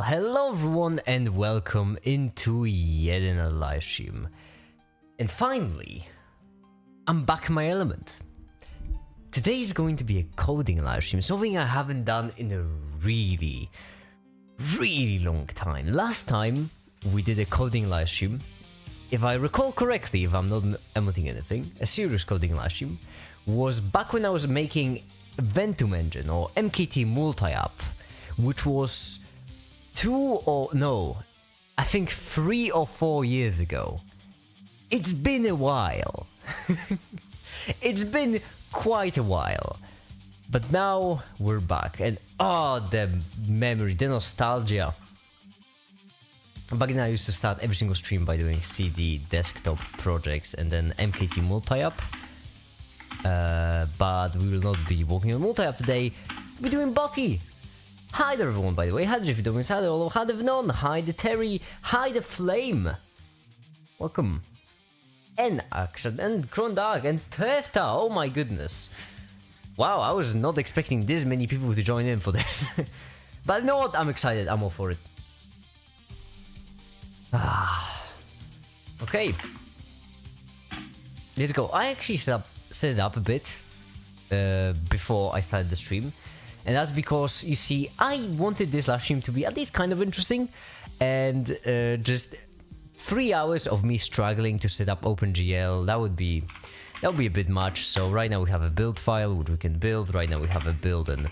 Hello everyone and welcome into yet another live stream. And finally, I'm back in my element. Today is going to be a coding live stream, something I haven't done in a really long time. Last time we did a coding live stream, if I recall correctly, if I'm not emoting anything, a serious coding live stream, was back when I was making Ventum engine or MKT multi-app, which was 3 or 4 years ago. It's been a while. It's been quite a while. But now we're back and the memory, the nostalgia. Back then I used to start every single stream by doing CD desktop projects and then MKT multi-app. But we will not be working on multi-app today. We're doing Botty. Hi there everyone, by the way. Hi there Jiffy Domins, hi there Olo, hi there Vnon, hi there Terry, hi there Flame. Welcome. And Action, and Krondag, and Tefta, oh my goodness. Wow, I was not expecting this many people to join in for this. But you know what, I'm excited, I'm all for it. Okay. Let's go. I actually set it up a bit before I started the stream. And that's because, you see, I wanted this live stream to be at least kind of interesting. And just 3 hours of me struggling to set up OpenGL, that would be a bit much. So right now we have a build file which we can build. Right now we have a build and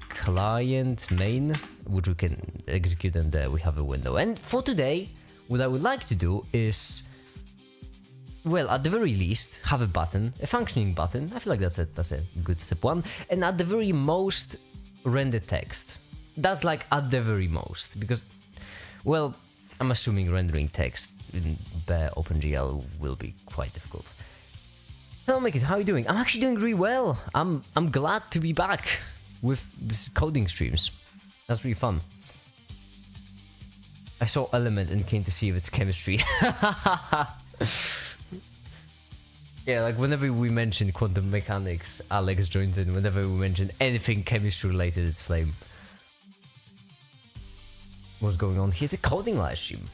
client main which we can execute, and there we have a window. And for today, what I would like to do is, well, at the very least, have a button, a functioning button. I feel like that's a good step one. And at the very most, render text. That's like at the very most, because, well, I'm assuming rendering text in bare OpenGL will be quite difficult. Hello, Make It, how are you doing? I'm actually doing really well. I'm glad to be back with this coding streams. That's really fun. I saw Element and came to see if it's chemistry. Yeah, like whenever we mention quantum mechanics, Alex joins in. Whenever we mention anything chemistry related, it's Flame. What's going on? Here's a coding live stream.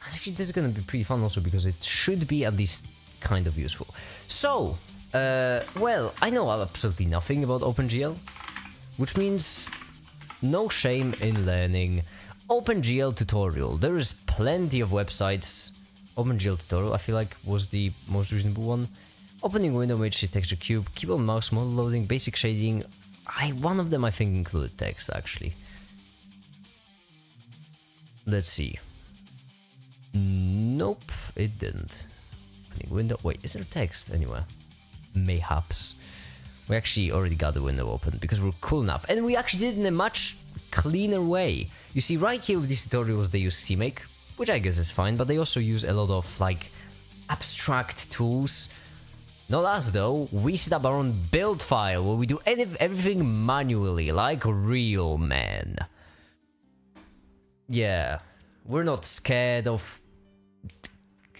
Actually, this is gonna be pretty fun also because it should be at least kind of useful. So, well, I know absolutely nothing about OpenGL, which means no shame in learning OpenGL tutorial. There is plenty of websites. OpenGL tutorial, I feel like, was the most reasonable one. Opening window, matrix, texture cube, keyboard, mouse, model loading, basic shading. One of them I think included text actually. Let's see. Nope, it didn't. Opening window. Wait, is there text anywhere? Mayhaps. We actually already got the window open because we're cool enough, and we actually did it in a much cleaner way. You see, right here with these tutorials, they use CMake, which I guess is fine, but they also use a lot of like abstract tools. Not us though, we set up our own build file where we do everything manually, like real men. Yeah, we're not scared of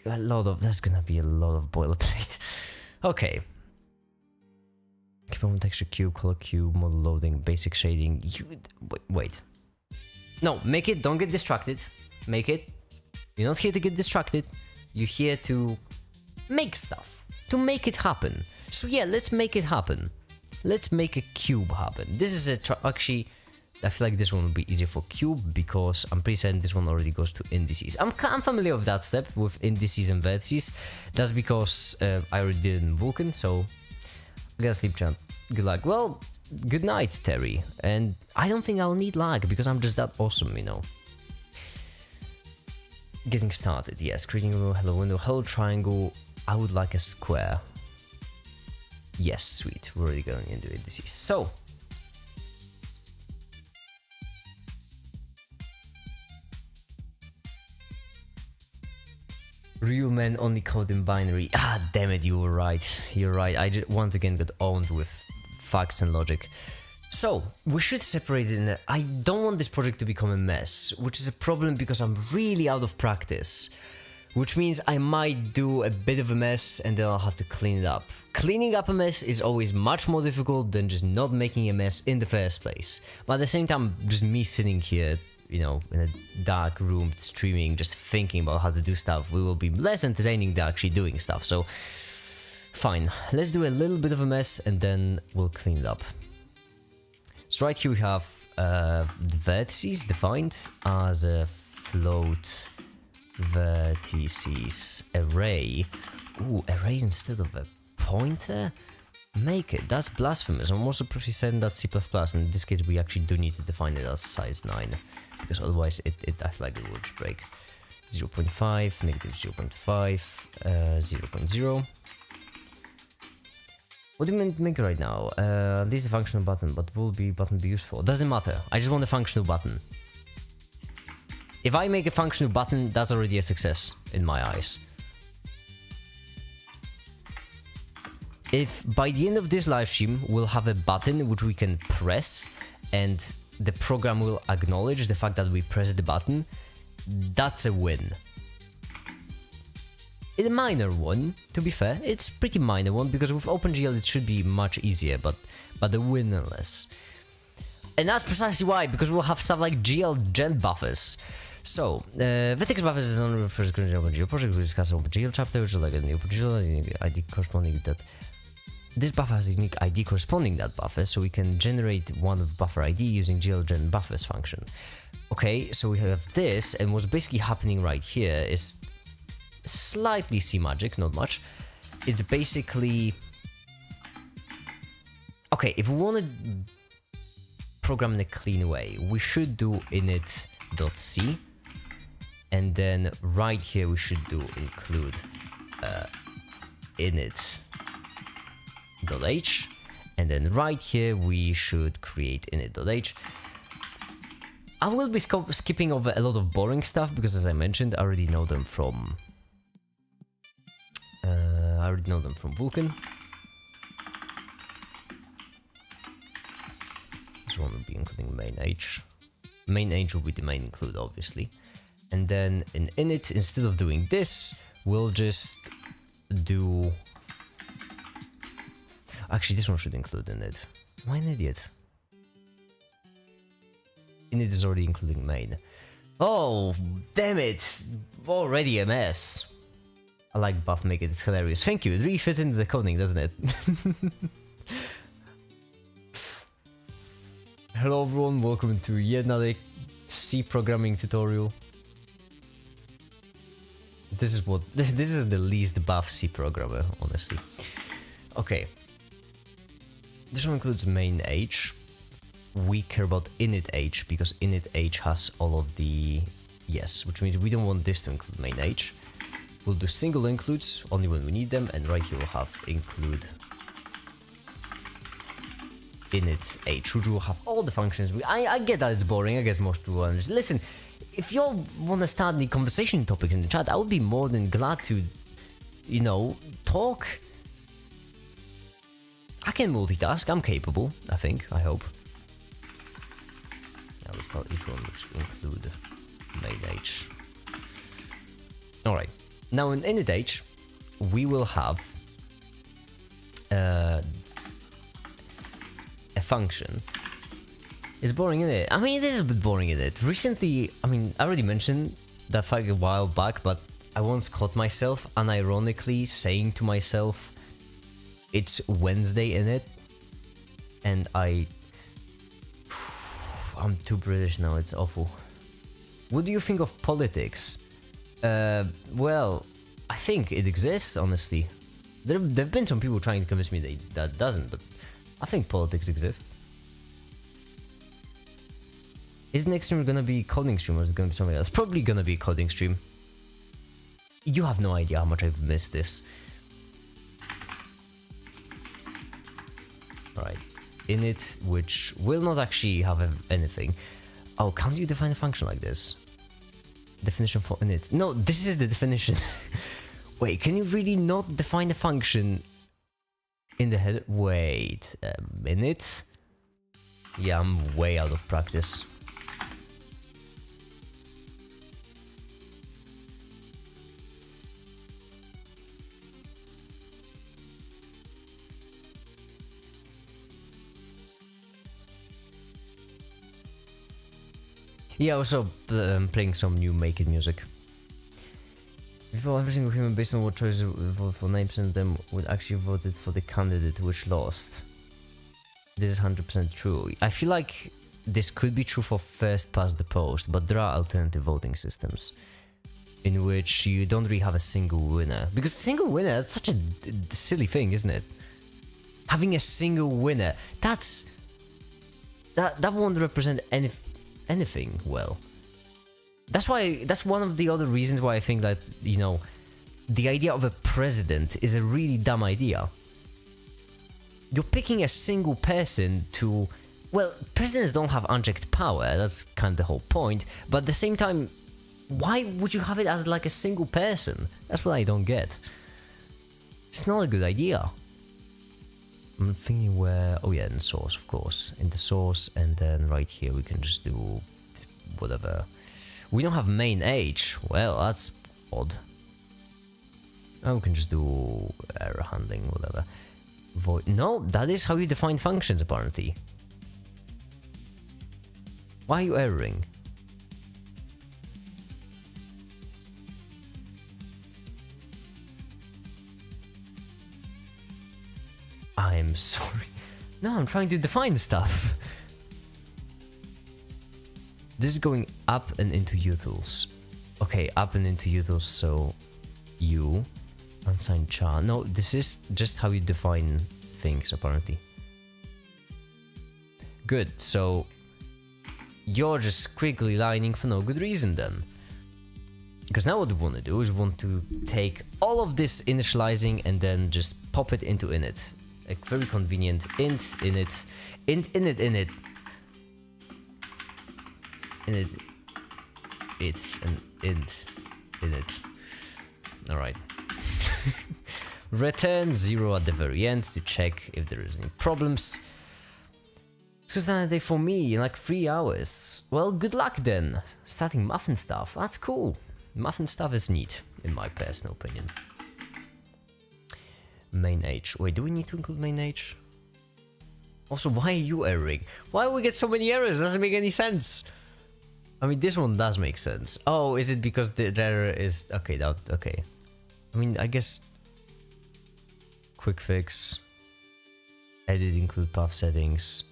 there's gonna be a lot of boilerplate. Okay. Keep on texture cube, color cube, model loading, basic shading. Wait. No, make it, don't get distracted. Make it. You're not here to get distracted. You're here to make stuff. To make it happen. So yeah, let's make it happen. Let's make a cube happen. This is actually, I feel like this one will be easier for cube because I'm pretty certain this one already goes to indices. I'm familiar with that step with indices and vertices. That's because I already did it in Vulkan, so I gotta sleep, champ. Good luck. Well, good night, Terry. And I don't think I'll need lag because I'm just that awesome, you know. Getting started, yes. Creating a hello window, hello triangle. I would like a square. Yes, sweet. We're already going into indices. So, real men only code in binary. Ah, damn it, you were right. You're right. I just once again got owned with facts and logic. So, we should separate it I don't want this project to become a mess, which is a problem because I'm really out of practice. Which means I might do a bit of a mess and then I'll have to clean it up. Cleaning up a mess is always much more difficult than just not making a mess in the first place. But at the same time, just me sitting here you know, in a dark room streaming, just thinking about how to do stuff, we will be less entertaining than actually doing stuff. So, fine. Let's do a little bit of a mess and then we'll clean it up. So right here we have the vertices defined as a float vertices array. Ooh, array instead of a pointer? Make it. That's blasphemous. I'm also pretty certain that's C++, and in this case we actually do need to define it as size 9, because otherwise I feel like it will just break. 0.5, negative 0.5, 0.0. What do you mean to make it right now? This is a functional button, but will the button be useful? Doesn't matter. I just want a functional button. If I make a functional button, that's already a success in my eyes. If by the end of this live stream we'll have a button which we can press and the program will acknowledge the fact that we pressed the button, that's a win. It's a minor one, to be fair. It's a pretty minor one, because with OpenGL it should be much easier, but a win nonetheless. And that's precisely why, because we'll have stuff like GL gen buffers. So, vertex buffers is on the first OpenGL project. We discuss OpenGL chapter, which is like a new OpenGL ID corresponding to that. This buffer has a unique ID corresponding to that buffer, so we can generate one of buffer ID using GL gen buffers function. Okay, so we have this, and what's basically happening right here is slightly C magic, not much. It's basically... Okay, if we want to program in a clean way, we should do init.c, and then right here we should do include init.h, and then right here we should create init.h. I will be skipping over a lot of boring stuff, because as I mentioned, I already know them from Vulkan. This one will be including main h. Main h will be the main include, obviously. And then in init, instead of doing this, we'll just do... Actually, this one should include init. Am I an idiot? Init is already including main. Oh, damn it! Already a mess. I like buff make it, it's hilarious. Thank you, it really fits into the coding, doesn't it? Hello everyone, welcome to yet another C programming tutorial. This is the least buff C programmer, honestly. Okay. This one includes main h. We care about init h because init h has all of the... Yes, which means we don't want this to include main h. We'll do single includes only when we need them, and right here we'll have include init h, which will have all the functions. I get that it's boring, I guess most people understand. Listen, if you all want to start the conversation topics in the chat, I would be more than glad to, you know, talk. I can multitask, I'm capable, I think, I hope. Now let's start each one, which include main h. Alright, now in init h, we will have a function. It's boring, isn't it? I mean, it is a bit boring, isn't it? Recently, I mean, I already mentioned that fact a while back, but I once caught myself unironically saying to myself, it's Wednesday in it, and I'm too British now, it's awful. What do you think of politics? Well, I think it exists, honestly. There've been some people trying to convince me that doesn't, but I think politics exists. Is next stream gonna be coding stream, or is it gonna be something else? Probably gonna be a coding stream. You have no idea how much I've missed this. Alright, init, which will not actually have anything. Oh, can't you define a function like this? Definition for init. No, this is the definition. Wait, can you really not define a function in the head? Wait a minute. Yeah, I'm way out of practice. Yeah, also playing some new Make It music. If every single human based on what choice vote for, 9% of them would actually voted for the candidate which lost. This is 100% true. I feel like this could be true for first past the post, but there are alternative voting systems in which you don't really have a single winner. Because single winner, that's such a silly thing, isn't it? Having a single winner, that won't represent anything well. That's one of the other reasons why I think that, you know, the idea of a president is a really dumb idea. You're picking a single person to... Well, presidents don't have unchecked power, that's kind of the whole point, but at the same time, why would you have it as like a single person? That's what I don't get. It's not a good idea. I'm thinking where... Oh yeah, in the source, of course. In the source, and then right here we can just do whatever. We don't have main H. Well, that's odd. Oh, we can just do error handling, whatever. Void. No, that is how you define functions, apparently. Why are you erroring? I'm sorry. No, I'm trying to define stuff. This is going up and into utils. Okay, up and into utils, so you unsigned char. No, this is just how you define things, apparently. Good, so you're just squiggly lining for no good reason then. Because now what we want to do is we want to take all of this initializing and then just pop it into init. Like very convenient int init, int init init. Init it and int init. Alright. Return 0 at the very end to check if there is any problems. It's just another day for me in like 3 hours. Well, good luck then. Starting muffin stuff. That's cool. Muffin stuff is neat, in my personal opinion. Main H. Wait, do we need to include main H? Also, why are you erroring? Why do we get so many errors? Doesn't make any sense. I mean, this one does make sense. Oh, is it because the error is... Okay, that... Okay. I mean, I guess... Quick fix. Edit include path settings.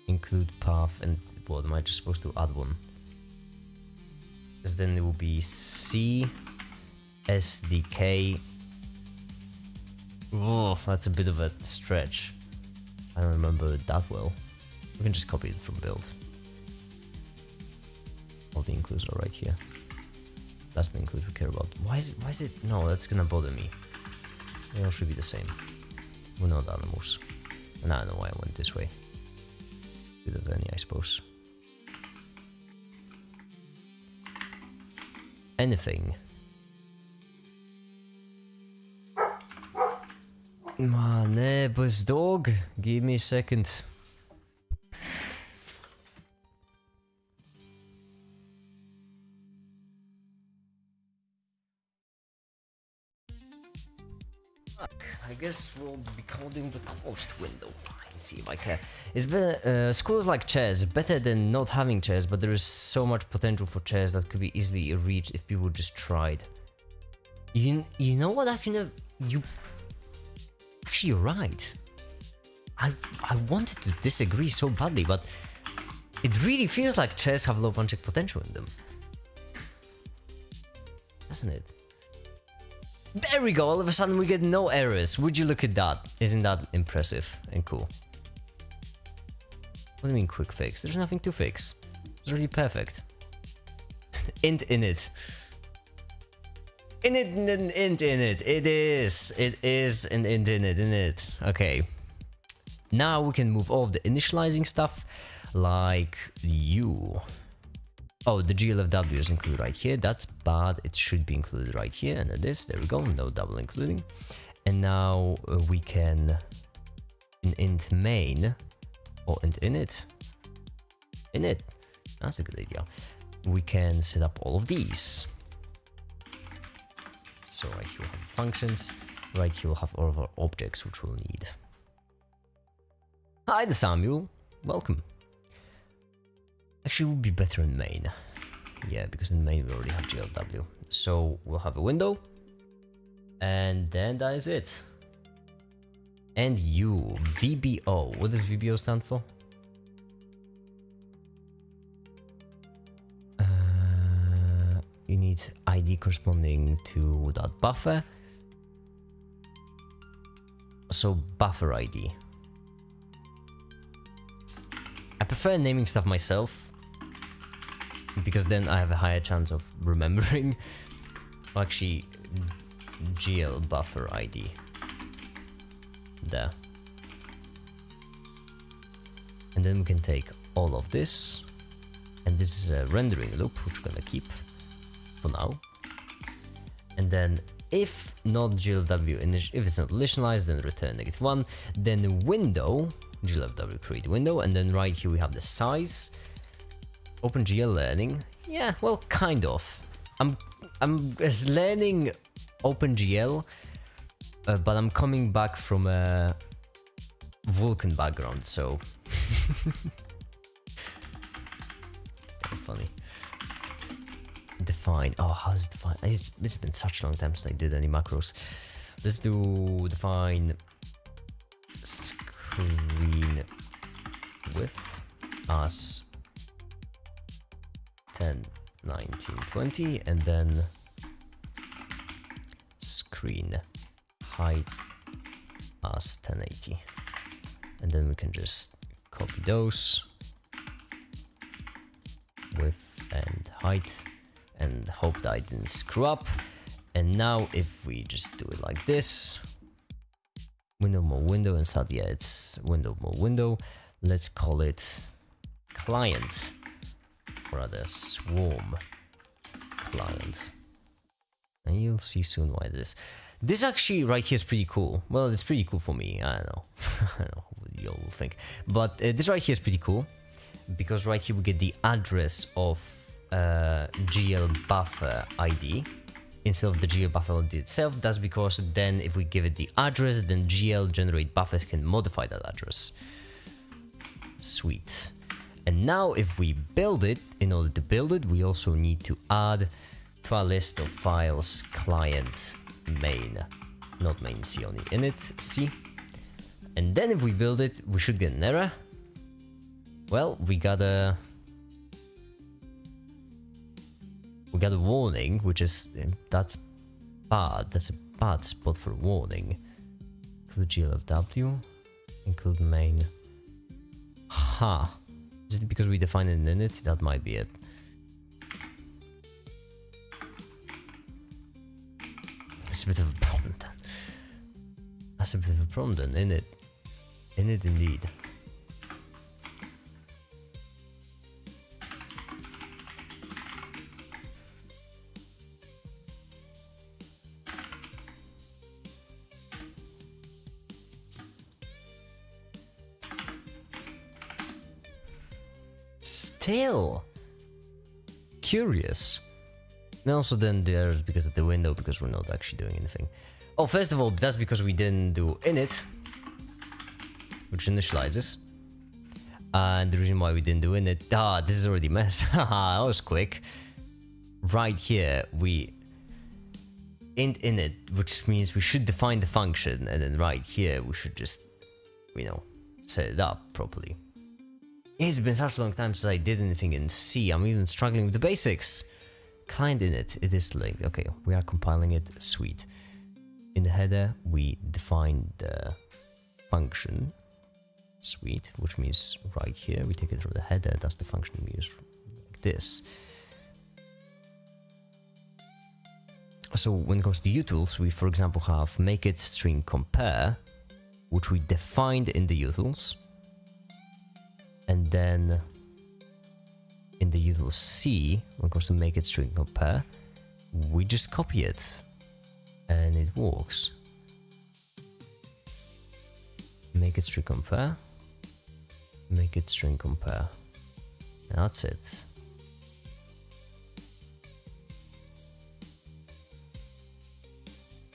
Include path and... What, am I just supposed to add one? Because then it will be C... SDK. Oh, that's a bit of a stretch. I don't remember it that well. We can just copy it from build. All the includes are right here. That's the include we care about. Why is it? No, that's gonna bother me. They all should be the same. We're not animals. And I don't know why I went this way. Good as any, I suppose. Anything. My neighbor's dog. Give me a second. I guess we'll be calling the closed window. Fine, see if I can. It's better. Schools like chess, better than not having chess, but there is so much potential for chess that could be easily reached if people just tried. You know what? Actually, you're right. I wanted to disagree so badly, but it really feels like chess have low unchecked potential in them, doesn't it? There we go, all of a sudden we get no errors. Would you look at that? Isn't that impressive and cool? What do you mean quick fix? There's nothing to fix. It's really perfect. Int init. Int init. It is an int init. Okay. Now we can move all of the initializing stuff like you. Oh, the GLFW is included right here. That's bad. It should be included right here. And it is. There we go. No double including. And now we can int main or int init. Init. That's a good idea. We can set up all of these. So right here we'll have functions. Right here we'll have all of our objects which we'll need. Hi there, Samuel. Welcome. Actually, it would be better in main. Yeah, because in main we already have GLW. So we'll have a window. And then that is it. And you, VBO. What does VBO stand for? You need ID corresponding to that buffer. So buffer ID. I prefer naming stuff myself, because then I have a higher chance of remembering. Actually, GL buffer ID. There. And then we can take all of this, and this is a rendering loop which we're gonna keep for now. And then if not GLW, if it's not initialized, then return -1. Then the window, GLW create window, and then right here we have the size. OpenGL learning. Yeah, well, kind of. I'm learning OpenGL, but I'm coming back from a Vulkan background, so funny. Define. Oh, how's define? It's been such a long time since I did any macros. Let's do define screen width as 10, 19, 20, and then screen height as 1080. And then we can just copy those, width and height, and hope that I didn't screw up. And now if we just do it like this, window more window, instead, yeah, it's window more window. Let's call it client, or rather swarm client. And you'll see soon why this. This actually right here is pretty cool. Well, it's pretty cool for me. I don't know. I don't know what you all will think. But this right here is pretty cool, because right here we get the address of GL buffer ID instead of the GL buffer ID itself. That's because then if we give it the address, then GL generate buffers can modify that address. Sweet. And now if we build it, in order to build it, we also need to add to our list of files client main, not main C, only init C. And then if we build it, we should get an error. Well, we got a warning, which is, that's bad. That's a bad spot for warning. Include GLFW, include main. Ha. Is it because we defined an init? That might be it. That's a bit of a problem then. That's a bit of a problem then, init. Init indeed. Still curious. And also then there's because of the window, because we're not actually doing anything. Oh, first of all, that's because we didn't do init, which initializes. And the reason why we didn't do init, this is already a mess. Haha, that was quick. Right here, we int init, which means we should define the function, and then right here, we should just, you know, set it up properly. It's been such a long time since I did anything in C. I'm even struggling with the basics. Client init, it is linked. Okay, we are compiling it. Sweet. In the header, we define the function. Sweet, which means right here, we take it from the header. That's the function we use like this. So when it comes to utils, we, for example, have make it string compare, which we defined in the utils. And then in the util C, when it comes to make it string compare, we just copy it and it works. Make it string compare, make it string compare. And that's it.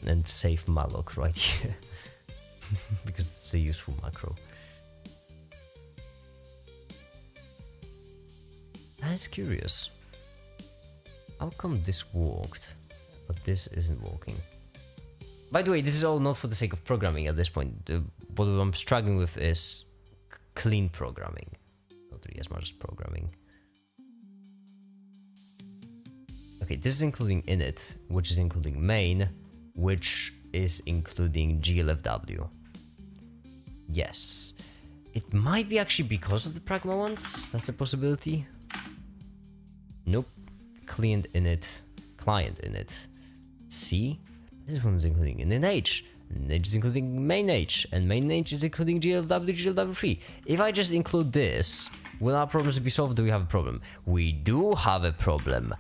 And save malloc right here because it's a useful macro. That's curious. How come this worked, but this isn't working? By the way, this is all not for the sake of programming at this point. What I'm struggling with is clean programming, not really as much as programming. Okay, this is including init, which is including main, which is including glfw. Yes. It might be actually because of the pragma ones. That's a possibility. Nope. Client init, client init. C. This one's including init h. And h is including main h. And main h is including glfw, glw3. If I just include this, will our problems be solved? Do we have a problem? We do have a problem.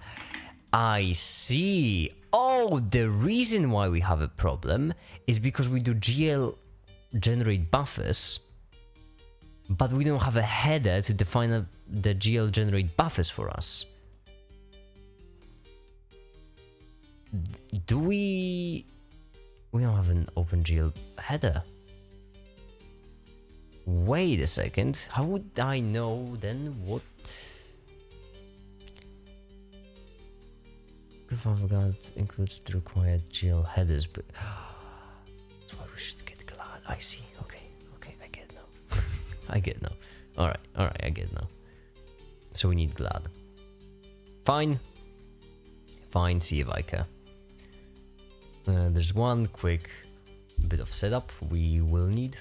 I see. Oh, the reason why we have a problem is because we do gl generate buffers, but we don't have a header to define the gl generate buffers for us. Do we don't have an OpenGL header. Wait a second. How would I know then what? Glad includes the required GL headers, but that's why we should get glad. I see. Okay, I get now. I get now. All right, I get now. So we need glad. Fine, see if I care. There's one quick bit of setup we will need.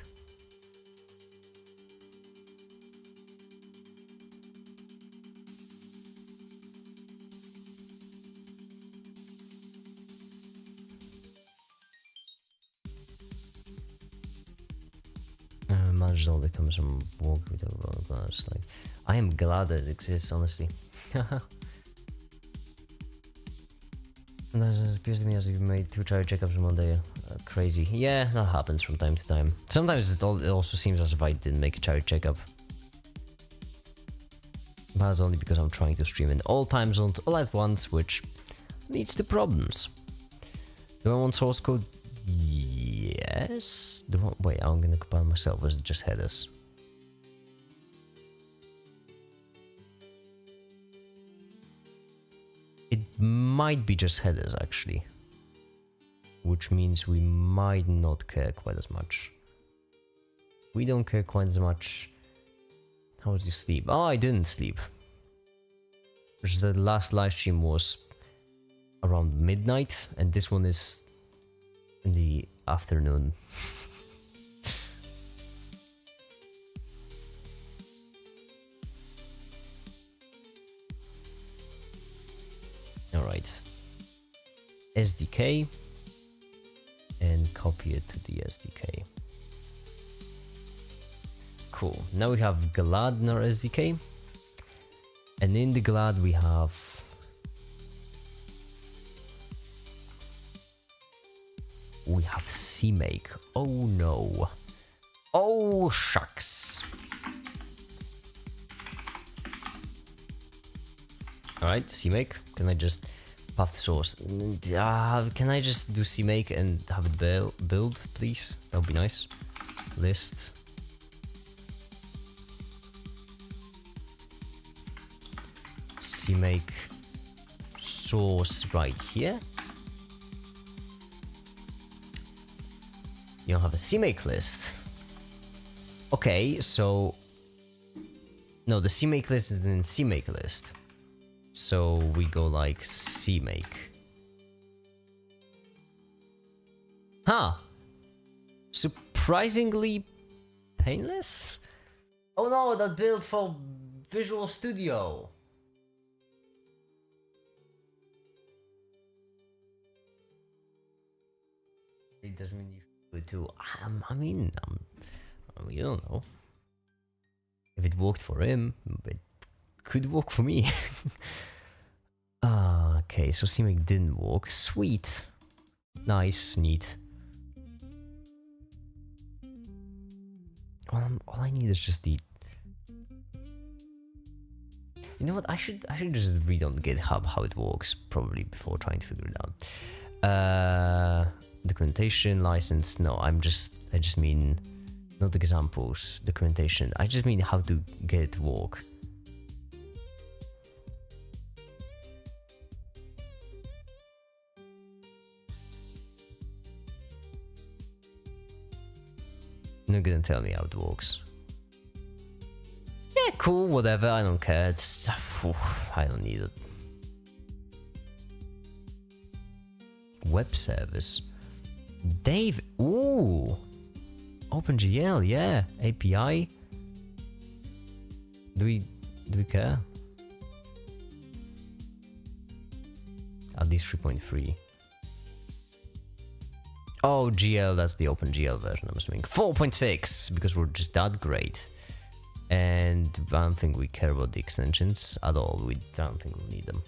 Manage all that comes from work we talk about class. Like, I am glad that it exists, honestly. It appears to me as if you made 2 child checkups in one day. Crazy. Yeah, that happens from time to time. Sometimes it also seems as if I didn't make a child checkup. But that's only because I'm trying to stream in all time zones all at once, which leads to problems. Do I want source code? Yes. Wait, I'm gonna compile myself. Or is it just headers? It might be just headers actually, which means we might not care quite as much. We don't care quite as much. How was your sleep? Oh, I didn't sleep. Because the last live stream was around midnight, and this one is in the afternoon. Alright. SDK and copy it to the SDK. Cool. Now we have glad in our SDK, and in the glad we have CMake. Oh no. Oh shucks. Alright, CMake. Can I just path to source? Can I just do CMake and have it build, please? That would be nice. List. CMake source right here. You don't have a CMake list. Okay, so no, the CMake list is in CMake list. So we go like CMake. Huh. Surprisingly painless? Oh no, that built for Visual Studio. It doesn't mean you should do it too. I mean, you don't know. If it worked for him, it could work for me. Okay, so CMake didn't work. Sweet. Nice, neat. All I need is just the... You know what? I should just read on GitHub how it works probably before trying to figure it out. Documentation, license. No, I just mean not examples. Documentation. I just mean how to get it to work. You're not gonna tell me how it works. Yeah, cool, whatever, I don't care. It's... I don't need it. Web service. Dave, ooh! OpenGL, yeah. API. Do we care? At least 3.3. Oh, GL, that's the OpenGL version, I'm assuming. 4.6, because we're just that great. And I don't think we care about the extensions at all. I don't think we'll need them.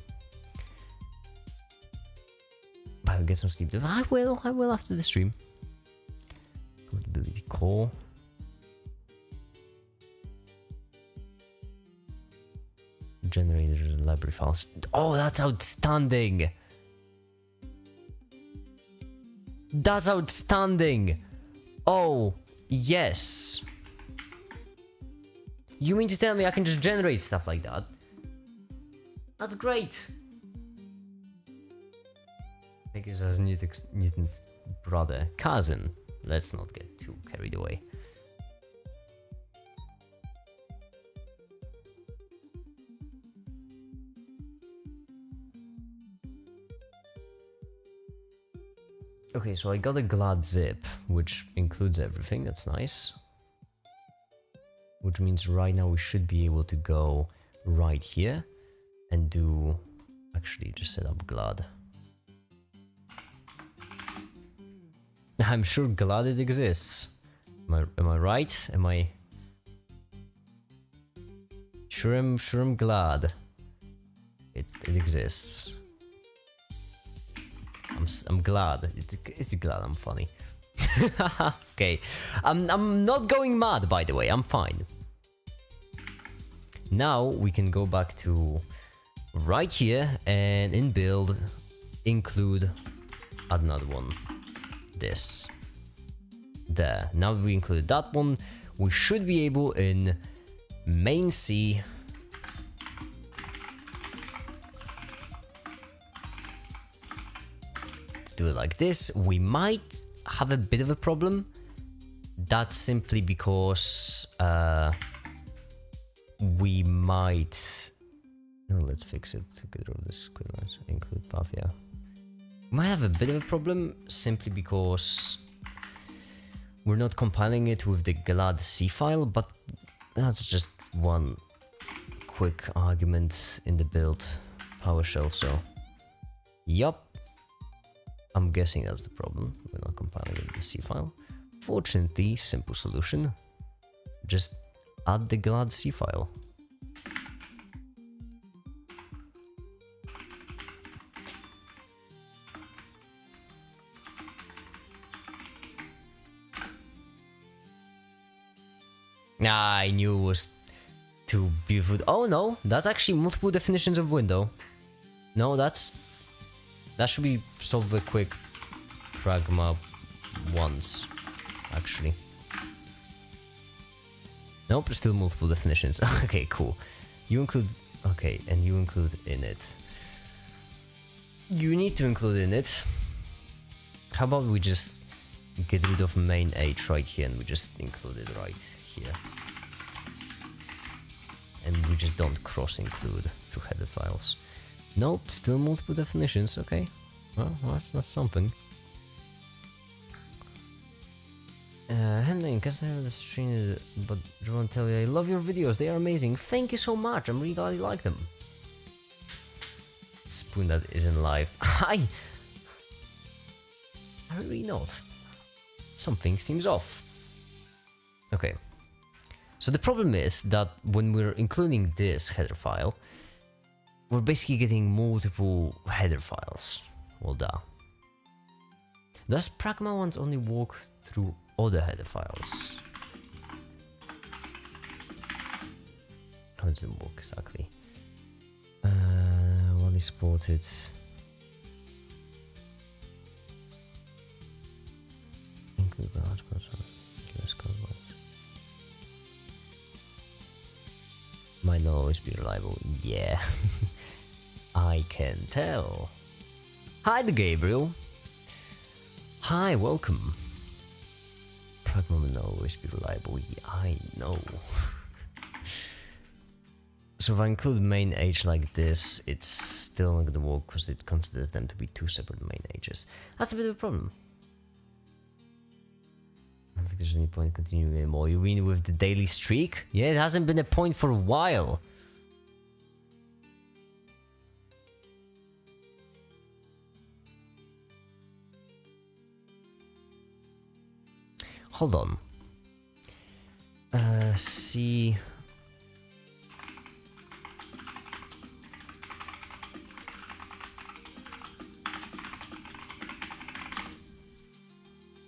But I'll get some sleep. I will after the stream. Compatibility core. Generated library files. Oh, that's outstanding! That's outstanding! Oh, yes! You mean to tell me I can just generate stuff like that? That's great! I guess as Newton's brother, cousin. Let's not get too carried away. Okay, so I got a glad zip, which includes everything, that's nice. Which means right now we should be able to go right here and do... Actually, just set up glad. I'm sure glad it exists. Am I right? Am I... Sure I'm glad. It exists. I'm glad. It's glad I'm funny. Okay. I'm not going mad, by the way. I'm fine. Now we can go back to right here and in build include another one. This. There. Now that we included that one, we should be able in main C do it like this. We might have a bit of a problem. That's simply because we might... No, let's fix it to get rid of this equivalent. Include path, yeah. We might have a bit of a problem simply because we're not compiling it with the glad C file, but that's just one quick argument in the build PowerShell, so yup. I'm guessing that's the problem. We're not compiling it with the C file. Fortunately, simple solution. Just add the glad C file. I knew it was too beautiful. Oh no, that's actually multiple definitions of window. No, that should be solved with quick pragma once, actually. Nope, still multiple definitions. Okay, cool. You include... Okay, and you include init. You need to include init. How about we just get rid of main H right here and we just include it right here. And we just don't cross-include through header files. Nope, still multiple definitions, okay. Well, that's something. Handling, consider the stream, but John tell you, I love your videos, they are amazing. Thank you so much, I'm really glad you like them. Spoon that isn't live. I really not. Something seems off. Okay. So the problem is that when we're including this header file, we're basically getting multiple header files. Well, duh. Does Pragma ones only work through other header files? How does it work exactly? Only supported. Include the hotspot. Let's go. Might not always be reliable. Yeah. I can tell. Hi, the Gabriel. Hi, welcome. correct moment, no, always be reliable. Yeah, I know. So if I include main age like this, it's still not gonna work because it considers them to be two separate main ages. That's a bit of a problem. I don't think there's any point continuing anymore. You mean with the daily streak? Yeah, it hasn't been a point for a while. Hold on. See.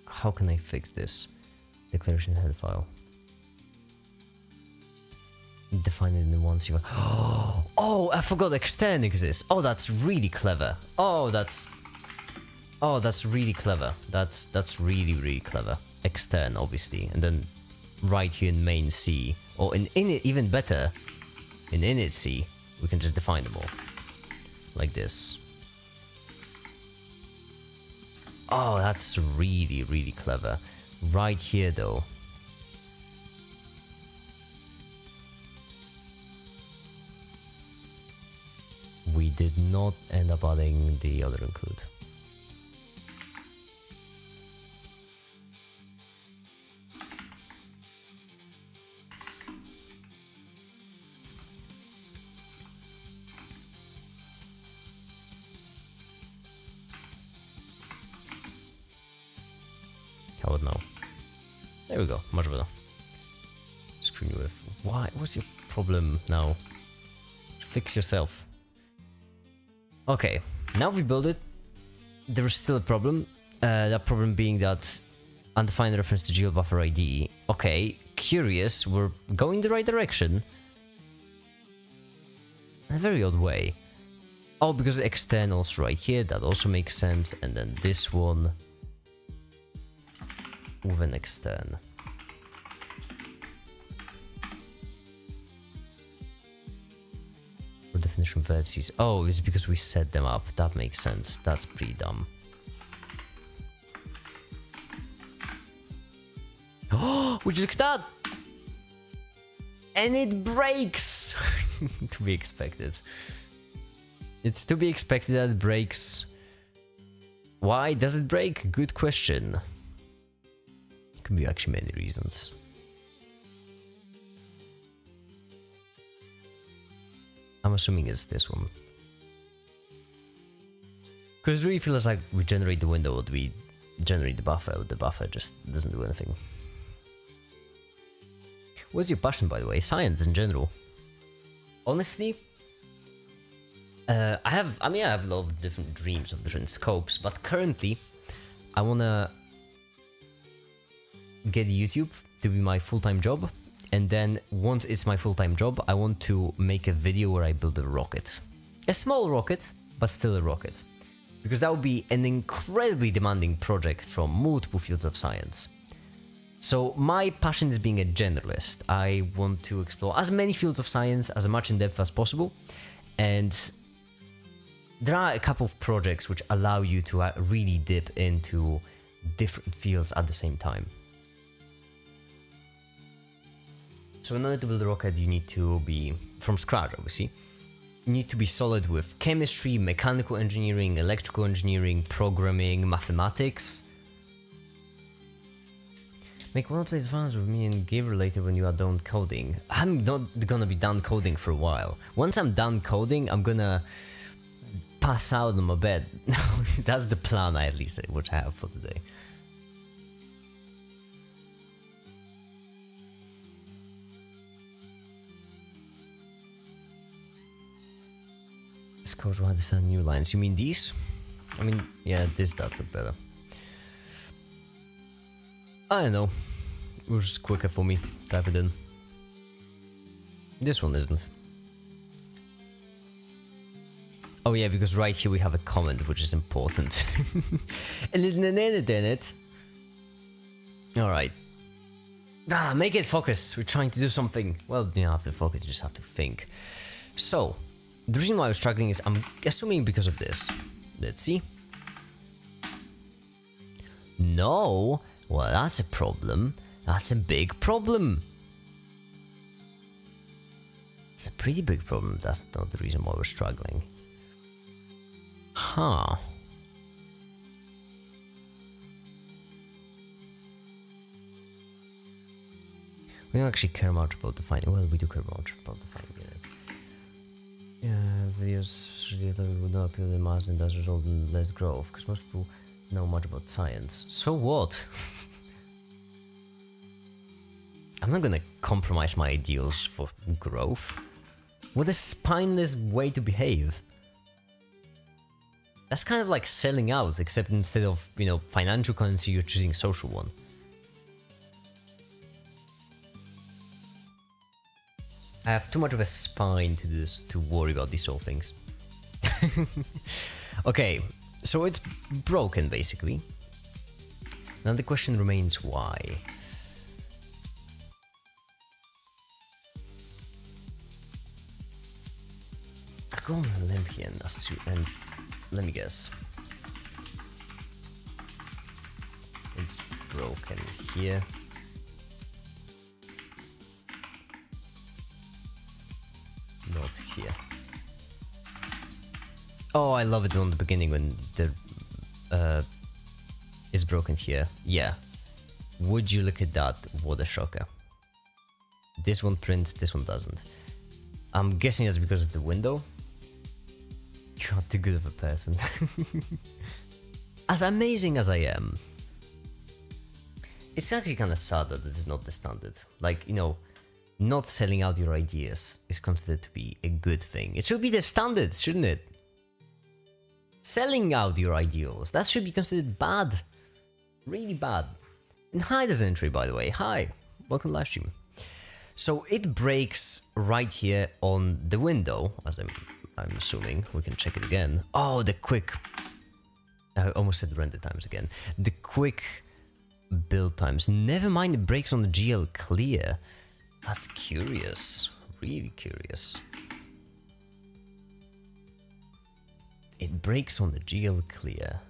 How can I fix this? Declaration head file. Define it in one C. Oh, I forgot extern exists. Oh, that's really clever. Oh, that's really clever. That's really clever. Extern, obviously, and then right here in main C, or in init, even better, in init C, we can just define them all like this. Oh, that's really clever. Right here, though. We did not end up adding the other include. I would know. There we go, much better. Screen width. Why? What's your problem now? Fix yourself. Okay, now we build it. There is still a problem. That problem being that undefined reference to GeoBuffer ID. Okay, curious. We're going the right direction. In a very odd way. Oh, because externals right here. That also makes sense. And then this one. With an extern. For definition vertices. Oh, it's because we set them up. That makes sense. That's pretty dumb. Oh, would you look at that? And it breaks! To be expected. It's to be expected that it breaks. Why does it break? Good question. Could be actually many reasons. I'm assuming it's this one. Because it really feels like we generate the window, or we generate the buffer just doesn't do anything. What's your passion, by the way? Science in general. Honestly, I have a lot of different dreams of different scopes, but currently, I wanna get YouTube to be my full-time job, and then once it's my full-time job, I want to make a video where I build a rocket. A small rocket, but still a rocket. Because that would be an incredibly demanding project from multiple fields of science. So my passion is being a generalist. I want to explore as many fields of science as much in depth as possible, and there are a couple of projects which allow you to really dip into different fields at the same time. So in order to build a rocket, you need to be from scratch, obviously. You need to be solid with chemistry, mechanical engineering, electrical engineering, programming, mathematics. Make one place finance with me and Gabriel later when you are done coding. I'm not gonna be done coding for a while. Once I'm done coding, I'm gonna pass out on my bed. That's the plan, at least, which I have for today. This code will understand new lines. You mean these? I mean, yeah, this does look better. I don't know. It was just quicker for me. Type it in. This one isn't. Oh yeah, because right here we have a comment, which is important. Alright. Make it focus. We're trying to do something. Well, you don't have to focus, you just have to think. So, the reason why I was struggling is, I'm assuming because of this. Let's see. No, Well, that's a problem. That's a big problem. It's a pretty big problem. That's not the reason why we're struggling. Huh. We don't actually care much about the finding. Well, we do care much about the finding unit. Yeah, videos would not appeal to mass and does result in less growth, because most people know much about science. So what? I'm not gonna compromise my ideals for growth. What a spineless way to behave. That's kind of like selling out, except instead of, you know, financial currency, you're choosing social one. I have too much of a spine to this to worry about these sort of things. Okay, so it's broken basically. Now the question remains why. I go on a limb here and assume, and let me guess. It's broken here. Not here. Oh, I love it on the beginning when the is broken here. Yeah. Would you look at that? What a shocker. This one prints, this one doesn't. I'm guessing that's because of the window. You're not too good of a person. As amazing as I am, it's actually kind of sad that this is not the standard. Like, you know, not selling out your ideas is considered to be a good thing. It should be the standard, shouldn't it? Selling out your ideals, that should be considered bad. Really bad. And hi, there's an entry, by the way. Hi, welcome to live stream. So it breaks right here on the window, as I'm assuming. We can check it again. Oh, the quick... I almost said render times again. The quick build times. Never mind, it breaks on the GL clear. That's curious. Really curious. It breaks on the GL clear.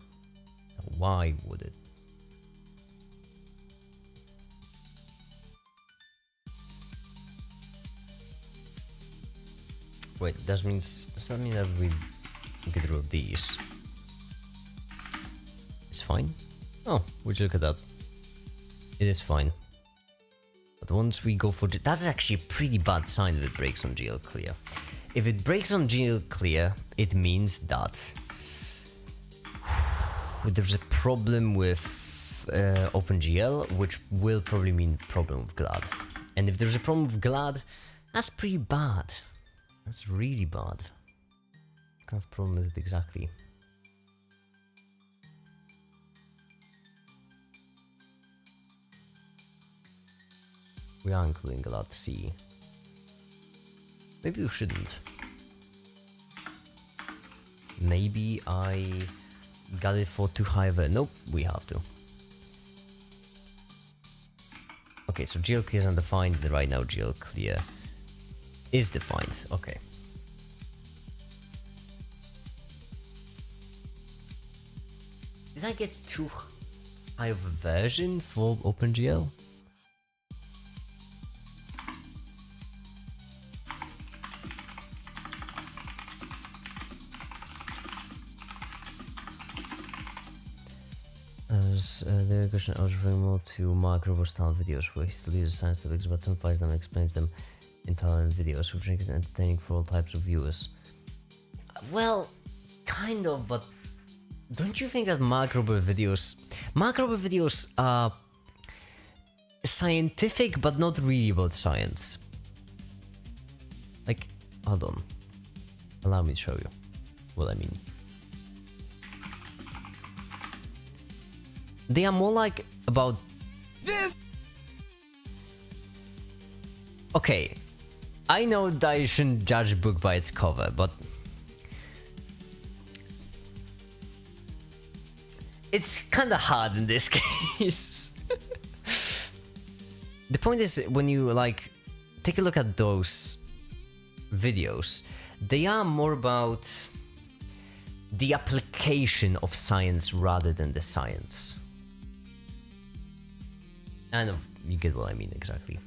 Why would it? Wait, does that mean that we get rid of these? It's fine? Oh, would you look at that? It is fine. But once we go for... That's actually a pretty bad sign that it breaks on GL clear. If it breaks on GL clear, it means that there's a problem with OpenGL, which will probably mean problem with GLAD. And if there's a problem with GLAD, that's pretty bad. That's really bad. What kind of problem is it exactly? We are including GLAD C. Maybe we shouldn't. Maybe I got it for too high of a... Nope, we have to. Okay, so GL clear is undefined. Right now GL clear is defined. Okay. Did I get too high of a version for OpenGL? The question I was referring more to Mark Roberts style videos where he still uses science topics but simplifies them and explains them in talent videos, which make it entertaining for all types of viewers. Well, kind of, but don't you think that Mark Roberts videos are scientific but not really about science? Like, hold on. Allow me to show you what I mean. They are more like about this. Okay, I know that you shouldn't judge a book by its cover, but it's kind of hard in this case. The point is, when you like take a look at those videos, they are more about the application of science rather than the science. I know, you get what I mean exactly.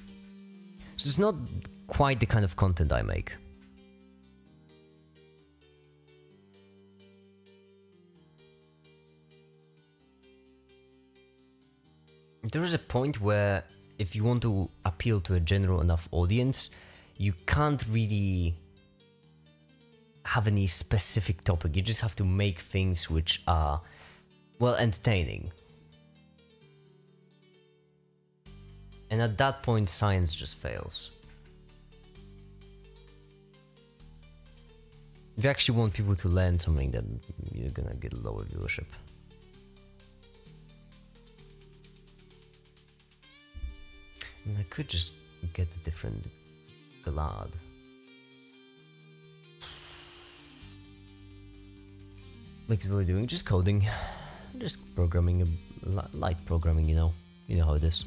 So it's not quite the kind of content I make. There is a point where if you want to appeal to a general enough audience, you can't really have any specific topic. You just have to make things which are, well, entertaining. And at that point, science just fails. If you actually want people to learn something, then you're gonna get lower viewership. I mean, I could just get a different glad. Like what we're doing, just coding, just programming, light programming, you know how it is.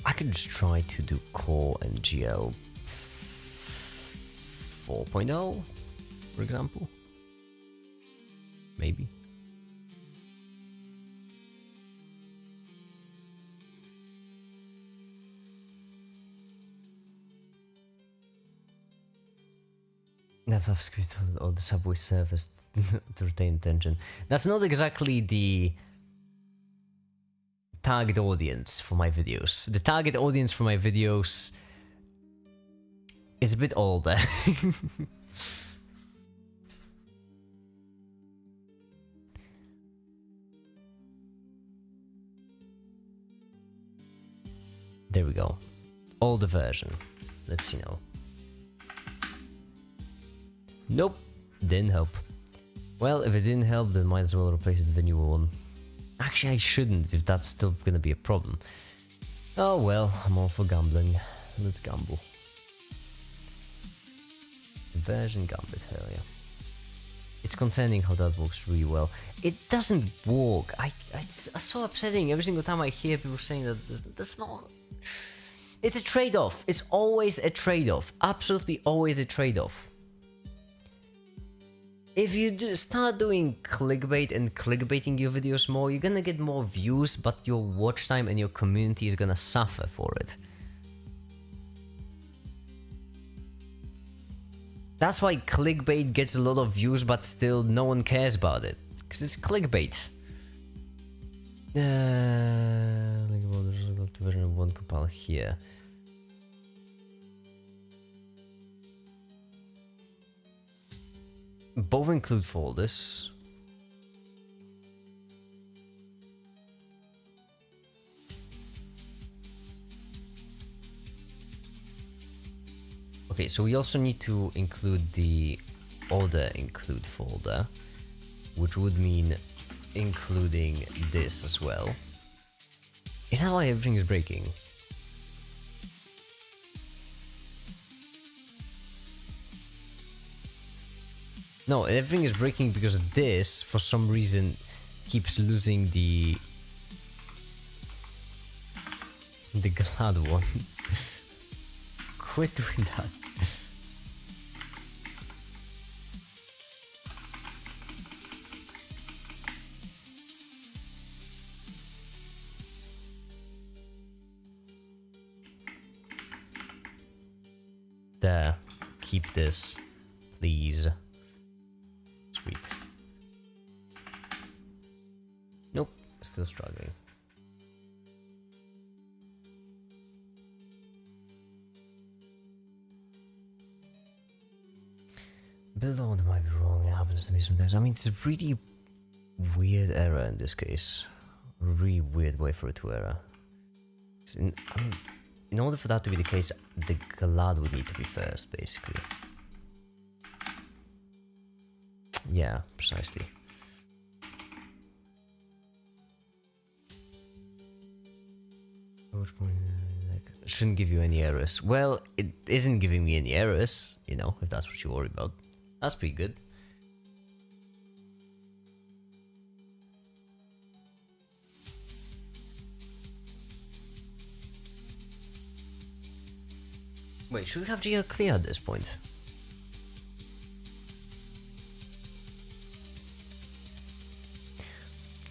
I could just try to do core and GL 4.0, for example. Maybe. Never have script or the subway surface to retain attention. That's not exactly the target audience for my videos. The target audience for my videos is a bit older. There we go. Older version. Let's see now. Nope, didn't help. Well, if it didn't help, then might as well replace it with a newer one. Actually, I shouldn't, if that's still gonna be a problem. Oh well, I'm all for gambling. Let's gamble. Version gambit, hell yeah. It's concerning how that works really well. It doesn't work. It's so upsetting every single time I hear people saying that that's not... It's a trade-off. It's always a trade-off. Absolutely always a trade-off. If you start doing clickbait and clickbaiting your videos more, you're gonna get more views, but your watch time and your community is gonna suffer for it. That's why clickbait gets a lot of views, but still no one cares about it. Because it's clickbait. Version of 1 compile here. Both include folders. Okay, so we also need to include the order include folder, which would mean including this as well. Is that why everything is breaking? No, everything is breaking because this, for some reason, keeps losing the glad one. Quit doing that. There. Keep this, please. Sweet. Nope, still struggling. Build order might be wrong, it happens to me sometimes. I mean, it's a really weird error in this case. A really weird way for it to error. In order for that to be the case, the glad would need to be first, basically. Yeah, precisely. Shouldn't give you any errors. Well, it isn't giving me any errors, you know, if that's what you worry about. That's pretty good. Wait, should we have GL clear at this point?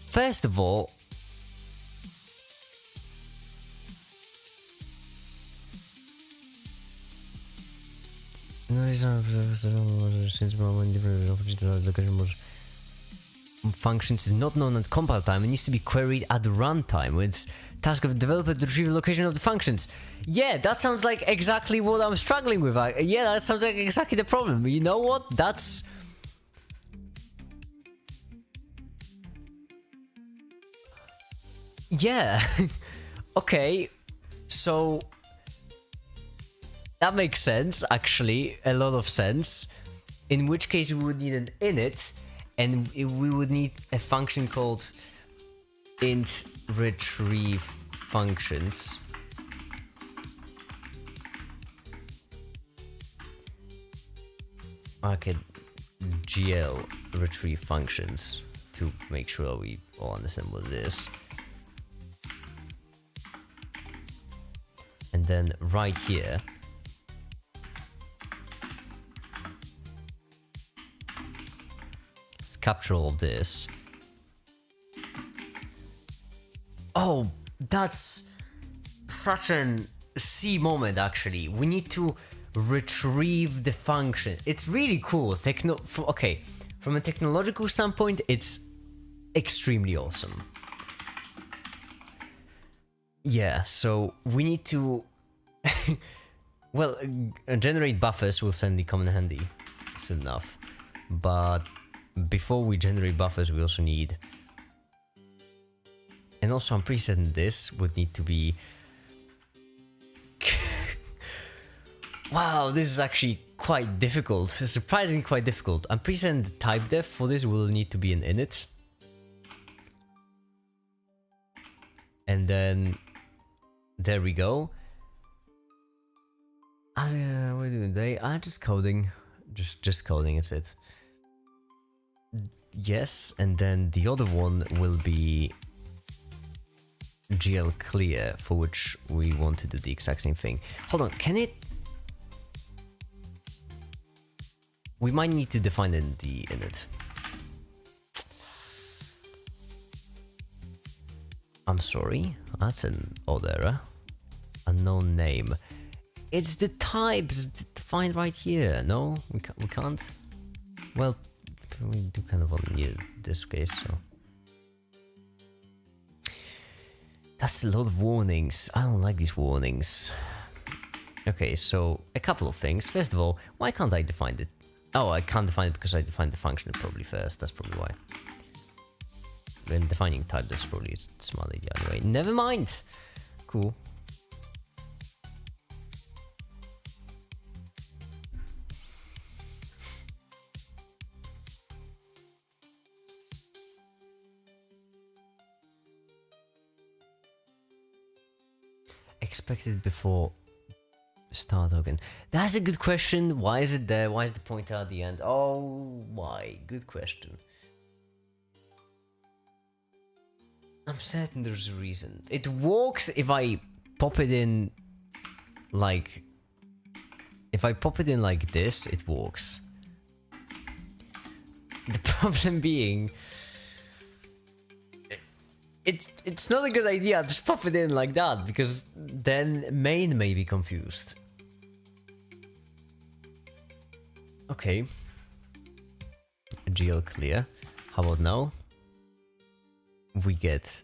First of all, since different functions is not known at compile time, it needs to be queried at runtime. It's task of developer to retrieve the location of the functions. Yeah, that sounds like exactly what I'm struggling with. Yeah, that sounds like exactly the problem. You know what? That's... Yeah. Okay. So... that makes sense, actually. A lot of sense. In which case we would need an init, and we would need a function called int retrieve functions. Okay, GL retrieve functions to make sure we all understand what it is. And then right here, let's capture all of this. Oh, that's such an C moment, actually. We need to retrieve the function. It's really cool. Okay, from a technological standpoint, it's extremely awesome. Yeah, so we need to... well, generate buffers will certainly come in handy soon enough. But before we generate buffers, we also need... And also, I'm pretty certain this would need to be... Wow, this is actually quite difficult. Surprisingly quite difficult. I'm pretty certain the type def for this will need to be an init. And then... there we go. What are we doing today? I'm just coding. Just coding, is it? Yes, and then the other one will be GL clear, for which we want to do the exact same thing. Hold on, can it... we might need to define it in the init. I'm sorry, that's an odd error. Unknown name. It's the types defined right here. No, we can't. Well, we do kind of only need this case, so. That's a lot of warnings. I don't like these warnings. Okay, so a couple of things. First of all, why can't I define it? Oh, I can't define it because I defined the function probably first. That's probably why. When defining type, that's probably a smart idea anyway. Never mind. Cool. Expected before start token. That's a good question. Why is it there? Why is the pointer at the end? Oh, why? Good question. I'm certain there's a reason. It works if I pop it in like... if I pop it in like this, it works. The problem being... It's not a good idea to just pop it in like that, because then main may be confused. Okay. GL clear. How about now? We get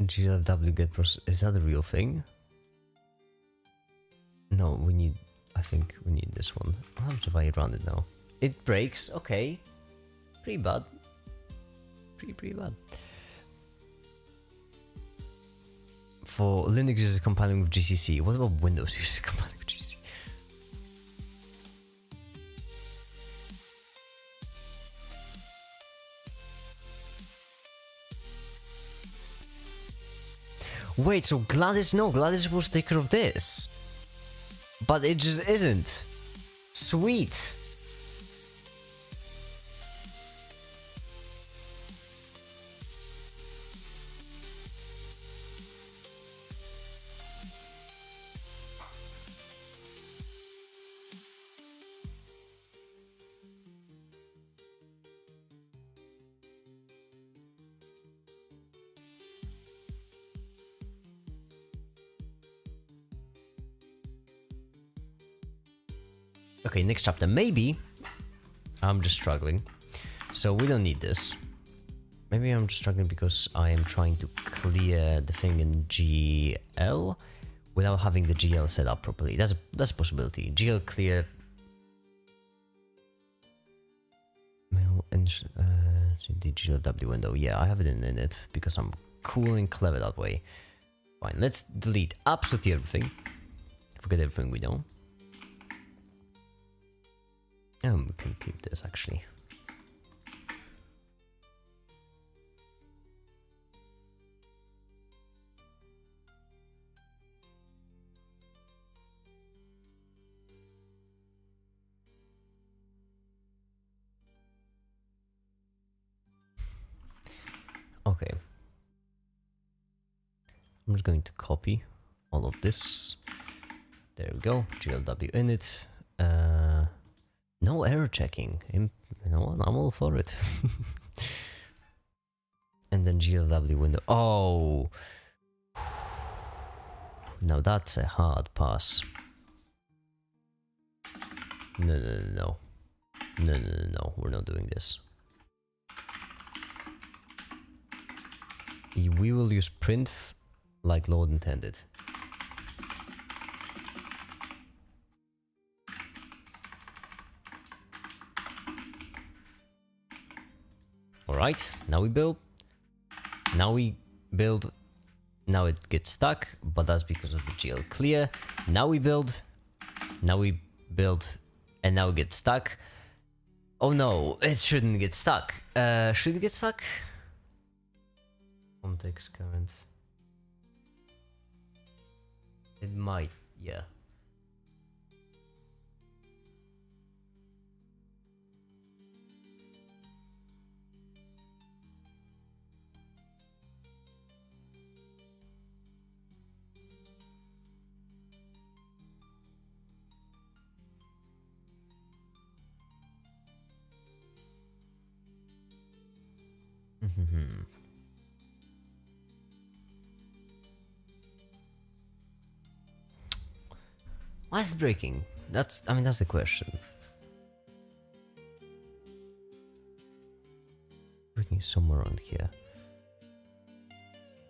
GLW get process. Is that a real thing? No, we need... I think we need this one. How much have I run it now? It breaks. Okay. Pretty bad. Pretty bad. For Linux is compiling with GCC. What about Windows is compiling with GCC? Wait, so Gladys is supposed to take care of this. But it just isn't. Sweet. Okay, next chapter. Maybe I'm just struggling. So we don't need this. Maybe I'm just struggling because I am trying to clear the thing in GL without having the GL set up properly. That's a possibility. GL clear. The GLW window. Yeah, I have it in it because I'm cool and clever that way. Fine, let's delete absolutely everything. Forget everything we know. And we can keep this actually. Okay. I'm just going to copy all of this. There we go. GLW init. No error checking. You know what? I'm all for it. And then GLW window. Oh! Now that's a hard pass. No. No. We're not doing this. We will use printf like Lord intended. Alright, now we build. Now it gets stuck, but that's because of the GL clear. Now we build, and now it gets stuck. Oh no, it shouldn't get stuck. Should it get stuck? Context current. It might, yeah. Why is it breaking? That's the question. Breaking somewhere around here.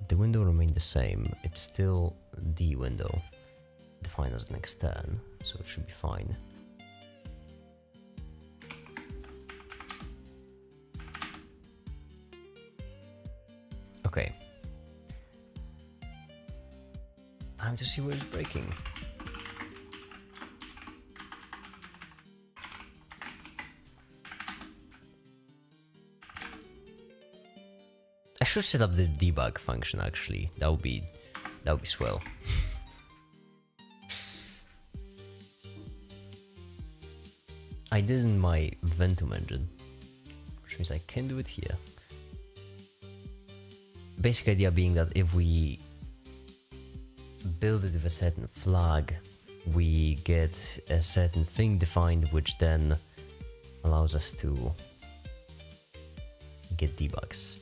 The window remained the same. It's still the window, defined as an extern, so it should be fine. Okay. I have to see where it's breaking. I should set up the debug function actually. That would be swell. I did in my Ventum engine, which means I can do it here. Basic idea being that if we build it with a certain flag, we get a certain thing defined, which then allows us to get debugs.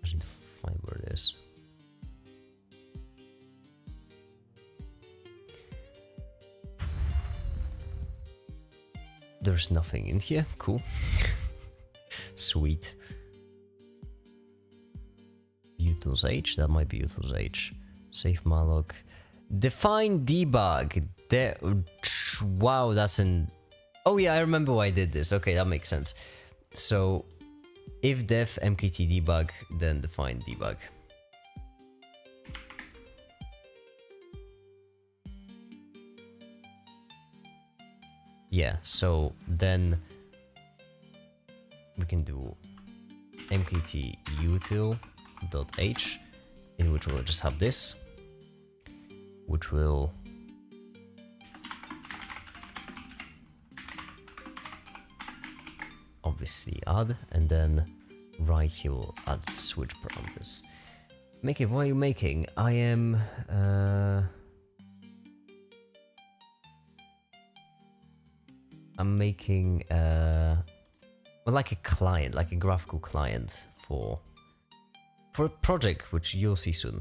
I should find where it is. There's nothing in here. Cool. Sweet. Utils H. That might be Utils H. Safe malloc. Define debug. There. Wow, that's an. Oh yeah, I remember why I did this. Okay, that makes sense. So, if def mkt debug, then define debug. Yeah, so then we can do mkt util.h, in which we'll just have this, which will obviously add, and then right here we'll add switch parameters. Make it. What are you making? I am I'm making well, like a client, like a graphical client for for a project which you'll see soon.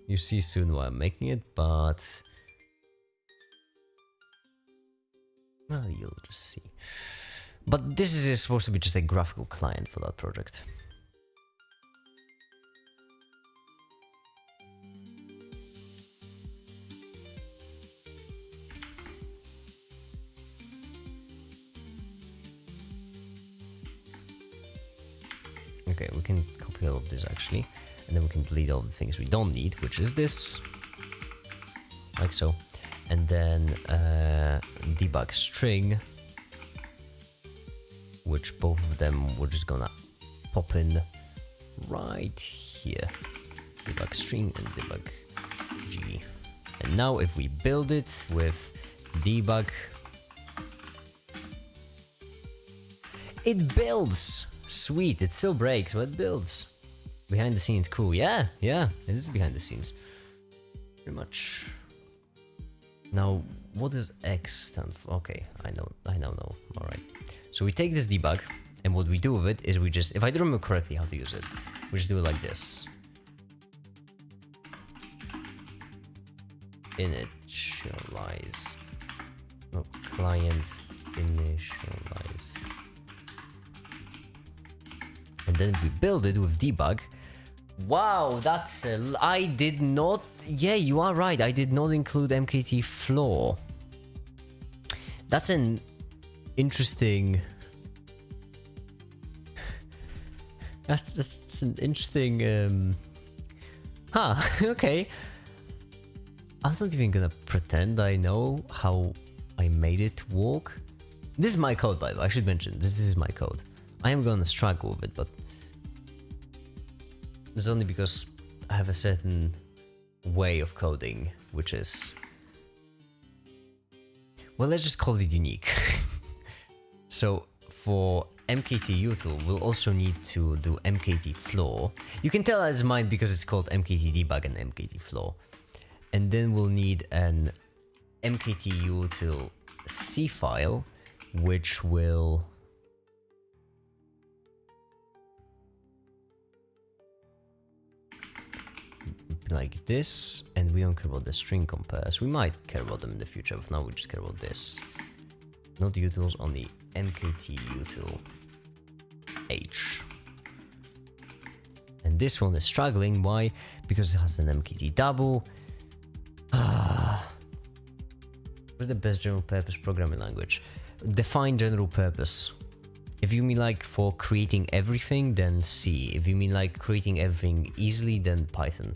You see soon why I'm making it, but well, you'll just see. But this is supposed to be just a graphical client for that project. Okay, we can copy all of this actually, and then we can delete all the things we don't need, which is this, like so, and then debug string, which both of them we're just gonna pop in right here, debug string and debug g. And now if we build it with debug, it builds. Sweet, it still breaks, but it builds. Behind the scenes, cool. Yeah, it is behind the scenes. Pretty much. Now, what does X stand for? Okay, I now know. Alright. So we take this debug, and what we do with it is we just, if I do remember correctly how to use it, we just do it like this. Initialized. No, client initialized. And then we build it with debug. Wow, that's I did not. Yeah, you are right. I did not include MKT floor. That's an interesting. That's just an interesting. Okay. I'm not even gonna pretend I know how I made it work. This is my code, by the way. I should mention this is my code. I am gonna struggle with it, but it's only because I have a certain way of coding, which is, well, let's just call it unique. So for MKT util, we'll also need to do MKT floor. You can tell that's mine because it's called MKT debug and MKT floor. And then we'll need an MKT util C file, which will like this, and we don't care about the string compares. We might care about them in the future, but now we just care about this. Not utils, only MKT util H. And this one is struggling. Why? Because it has an MKT double. What's the best general purpose programming language? Define general purpose. If you mean like for creating everything, then C. If you mean like creating everything easily, then Python.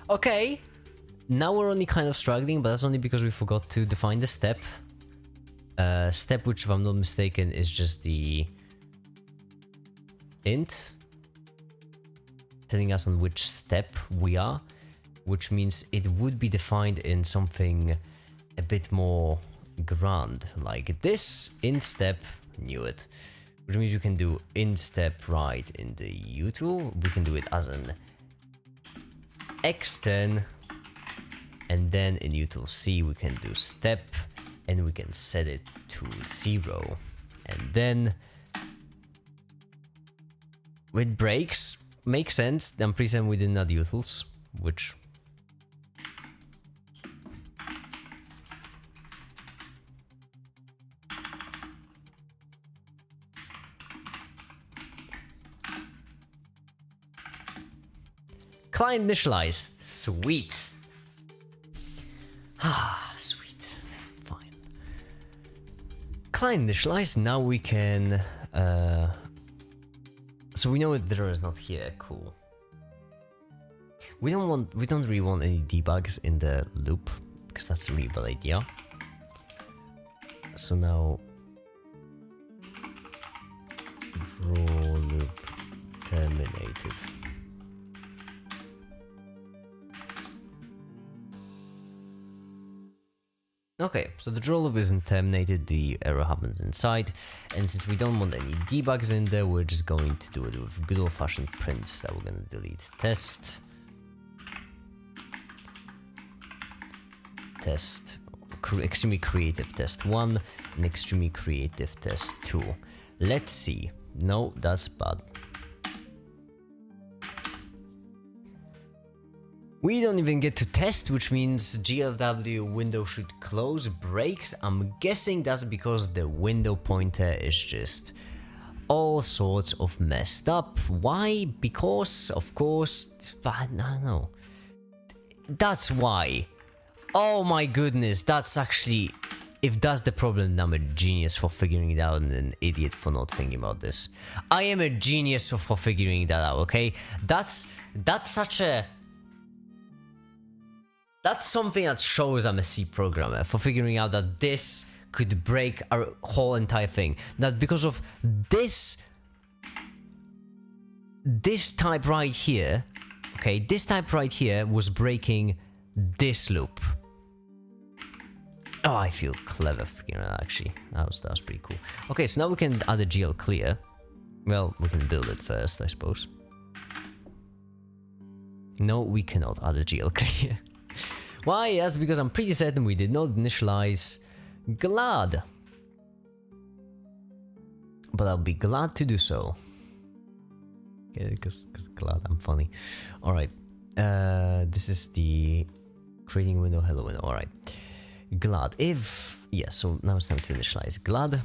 Okay, now we're only kind of struggling, but that's only because we forgot to define the step. Step, which if I'm not mistaken is just the int, telling us on which step we are, which means it would be defined in something a bit more grand, like this, int step, knew it. Which means you can do int step right in the util, we can do it as an x10, and then in util C we can do step, and we can set it to 0, and then with breaks makes sense. I'm pretty certain we didn't add utils, which client initialized. Sweet. Sweet. Fine. Client initialized. Now we can. So we know that the error is not here. Cool. We don't really want any debugs in the loop because that's a really bad idea. So now draw loop terminated. Okay, so the draw loop isn't terminated, the error happens inside, and since we don't want any debugs in there, we're just going to do it with good old-fashioned prints that we're going to delete. Test, extremely creative test 1, and extremely creative test 2. Let's see. No, that's bad. We don't even get to test, which means GLW window should close, breaks. I'm guessing that's because the window pointer is just all sorts of messed up. Why? Because, of course, I don't know. That's why. Oh my goodness, that's actually... If that's the problem, I'm a genius for figuring it out and an idiot for not thinking about this. I am a genius for figuring that out, okay? That's such a... That's something that shows I'm a C programmer, for figuring out that this could break our whole entire thing. That because of this type right here, okay, this type right here was breaking this loop. Oh, I feel clever figuring it out, actually. That was pretty cool. Okay, so now we can add a GL clear. Well, we can build it first, I suppose. No, we cannot add a GL clear. Why? Yes, because I'm pretty certain we did not initialize glad. But I'll be glad to do so. Yeah, because glad, I'm funny. Alright. This is the creating window, hello window. Alright. Glad. If... Yeah, so now it's time to initialize glad.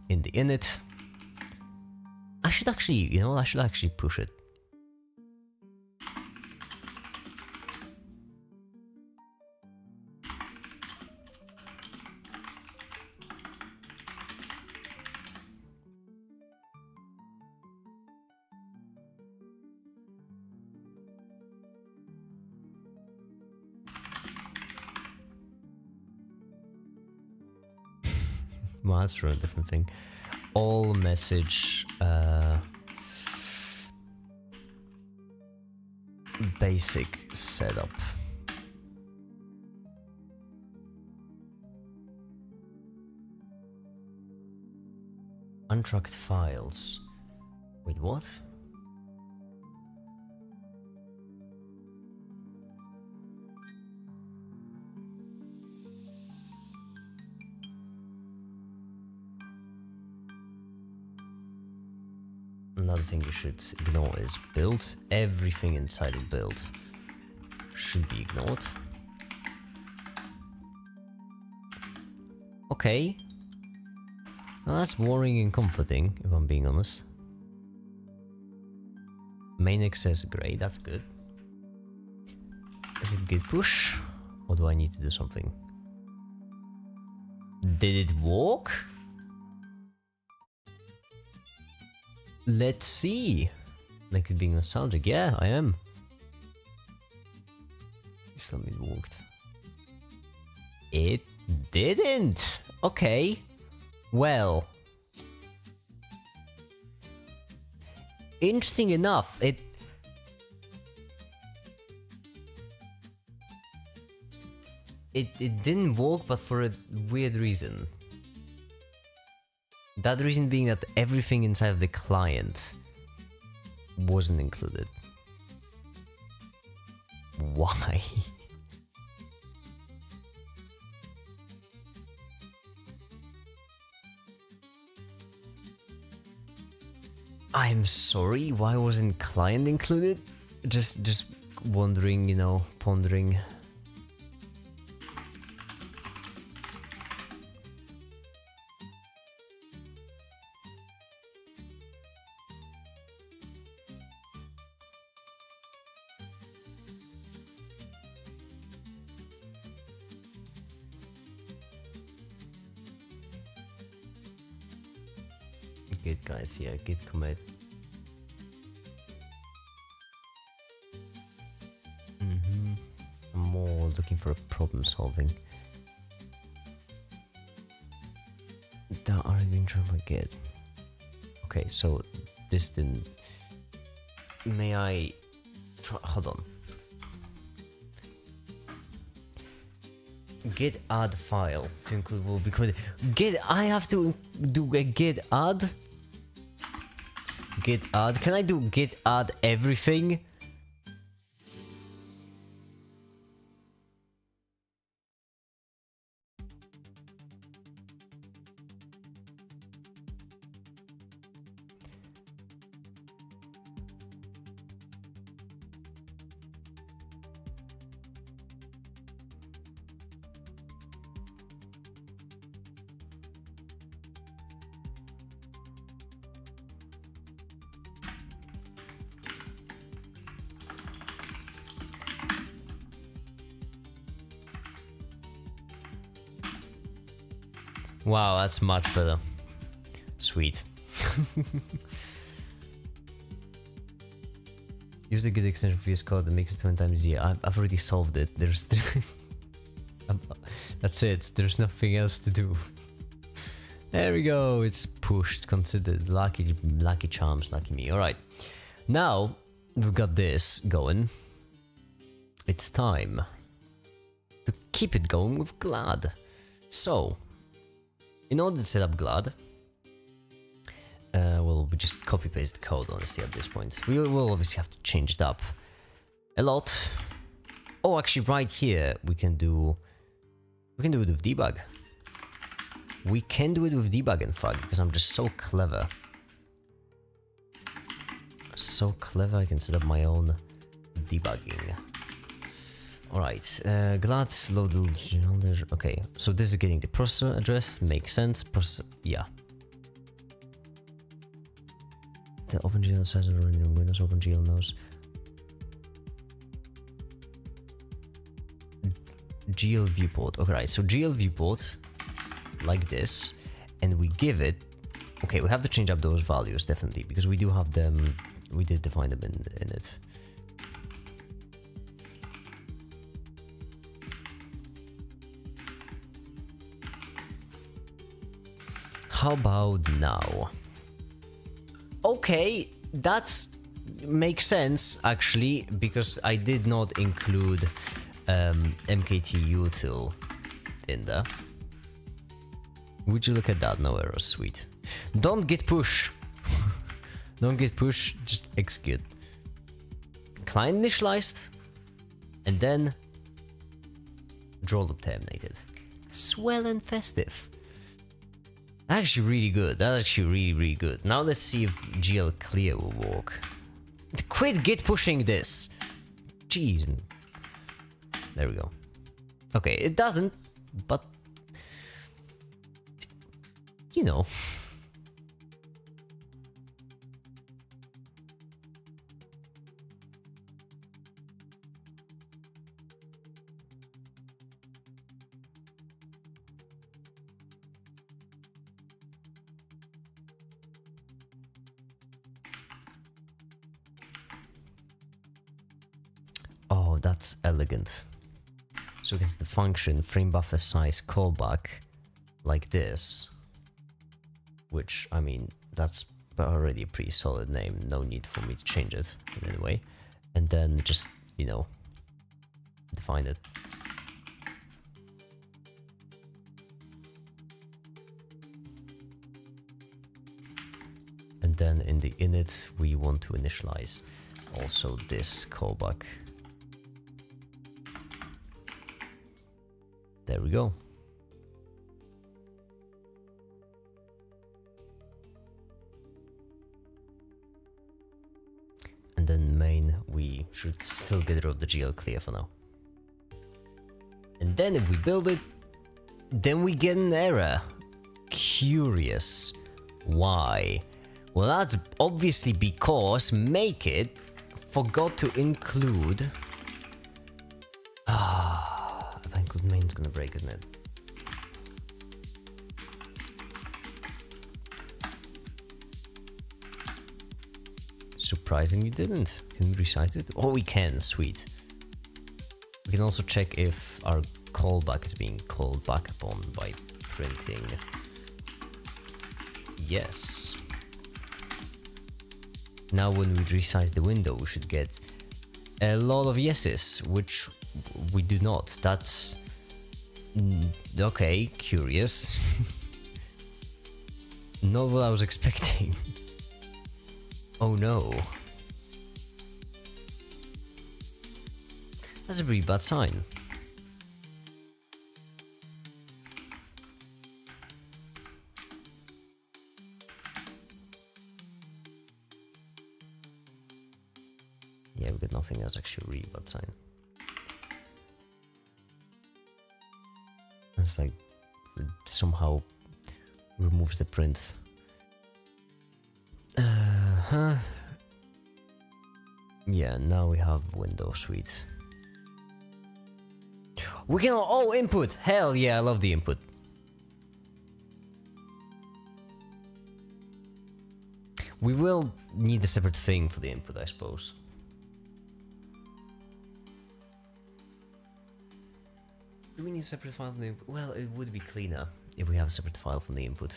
In the init. I should actually, you know, I should actually push it. Well, that's for a different thing. All message basic setup. Untracked files. Wait, what? Another thing you should ignore is build. Everything inside of build should be ignored. Okay. Well, that's worrying and comforting, if I'm being honest. Main access gray, that's good. Is it git push? Or do I need to do something? Did it work? Let's see. Make it being nostalgic. Yeah, I am. Please tell me it worked. It didn't. Okay. Well. Interesting enough, it didn't work, but for a weird reason. That reason being that everything inside of the client wasn't included. Why? I'm sorry, why wasn't client included? Just wondering, you know, pondering. Git guys, yeah, git commit. Mod looking for a problem solving. That are being trying to get. Okay, so this didn't. May I try? Hold on. Git add file to include will be committed. Git. I have to do a git add. Git add. Can I do git add everything? Wow, that's much better. Sweet. Use a good extension for VS Code that makes it 20 times easier. I've already solved it. There's that's it. There's nothing else to do. There we go. It's pushed. Considered lucky charms. Lucky me. All right. Now we've got this going. It's time to keep it going with Glad. So, in order to set up Glad, well, we just copy paste the code honestly at this point. We will obviously have to change it up a lot. Oh, actually, right here we can do it with debug. We can do it with debug, in fact, because I'm just so clever. So clever, I can set up my own debugging. Alright, glad load. Okay, so this is getting the processor address, makes sense. Yeah. The OpenGL size of running Windows OpenGL knows. GL viewport. Okay, right, so GL viewport, like this, and we give it. Okay, we have to change up those values definitely because we do have them. We did define them in it. How about now? Okay, that's makes sense actually because I did not include MKT util in there. Would you look at that? No errors, sweet. Don't git push. Don't git push, just execute. Client initialized and then draw loop terminated. Swell and festive. Actually really good. That's actually really good. Now let's see if GL clear will work. Quit git pushing this. Jeez. There we go. Okay, it doesn't, but you know. Oh, that's elegant. So it's the function frame buffer size callback like this, which I mean that's already a pretty solid name. No need for me to change it in any way, and then just define it. And then in the init we want to initialize also this callback. There we go. And then main, we should still get rid of the GL clear for now. And then if we build it, then we get an error. Curious. Why? Well, that's obviously because make it forgot to include. If I include main, it's gonna break, isn't it? Surprisingly didn't. Can we recite it? Oh, we can. Sweet. We can also check if our callback is being called back upon by printing yes. Now when we resize the window, we should get a lot of yeses, which we do not. That's... okay, curious. Not what I was expecting. Oh no. That's a pretty bad sign. Yeah, we got nothing. That's actually a really bad sign. It's like it somehow removes the print. Yeah, now we have window suite. We can... oh, input! Hell yeah, I love the input. We will need a separate thing for the input, I suppose. Do we need a separate file from the input? Well, it would be cleaner if we have a separate file from the input.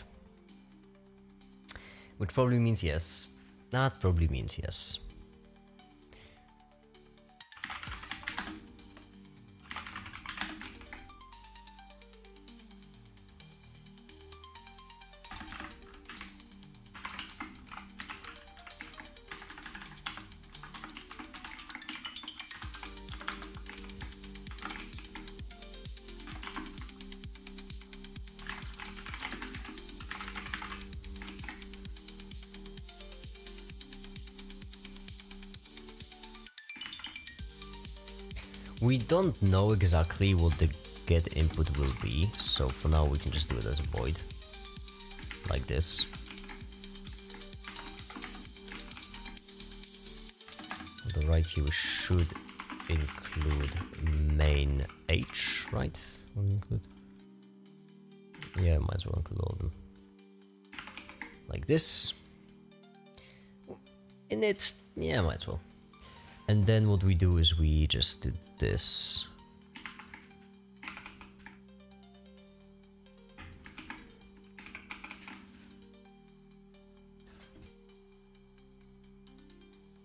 Which probably means yes. That probably means yes. We don't know exactly what the get input will be, so for now we can just do it as a void. Like this. On the right here we should include main H, right? Include? Yeah, might as well include all of them. Like this. In it, yeah, might as well. And then what we do is we just do this.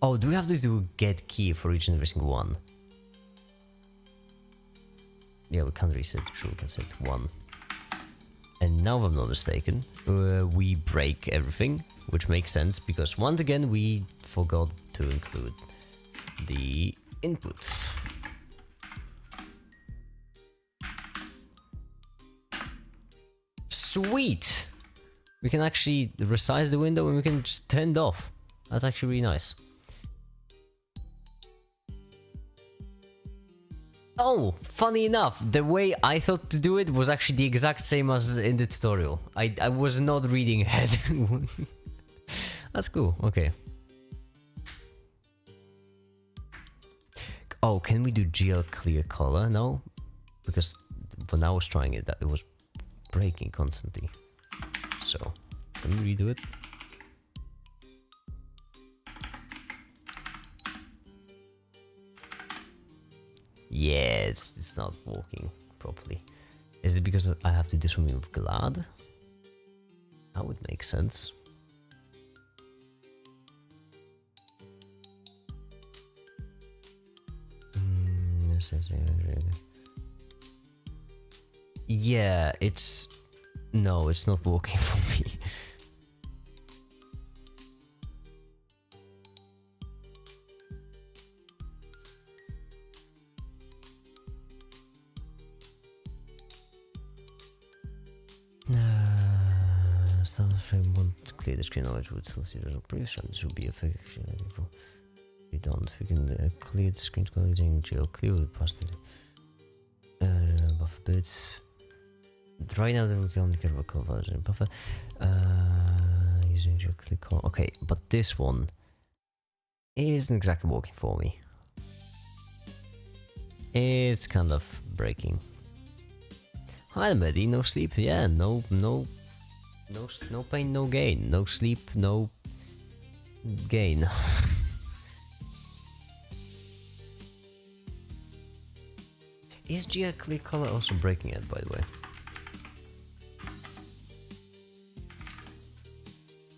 Oh, do we have to do get key for each and every single one? Yeah, we can't reset. True, we can set 1. And now, if I'm not mistaken, we break everything, which makes sense because once again we forgot to include the input. Sweet! We can actually resize the window and we can just turn it off. That's actually really nice. Oh, funny enough, the way I thought to do it was actually the exact same as in the tutorial. I was not reading ahead. That's cool, okay. Oh, can we do GL clear color? No? Because when I was trying it, it was breaking constantly. So, can we redo it? Yeah, it's not working properly. Is it because I have to do something with GLAD? That would make sense. Yeah, it's... no, it's not working for me. Start the frame want to clear the screen, knowledge would still see the previous time. This will be effective. We don't. We can clear the screen using GL clear with possibly buffer bits. Right now, we can only care about color values and buffer. Using GL clear color. Okay, but this one isn't exactly working for me. It's kind of breaking. Hi, Medi. No sleep. Yeah, no pain, no gain. No sleep, no gain. Is GL clear color also breaking it, by the way?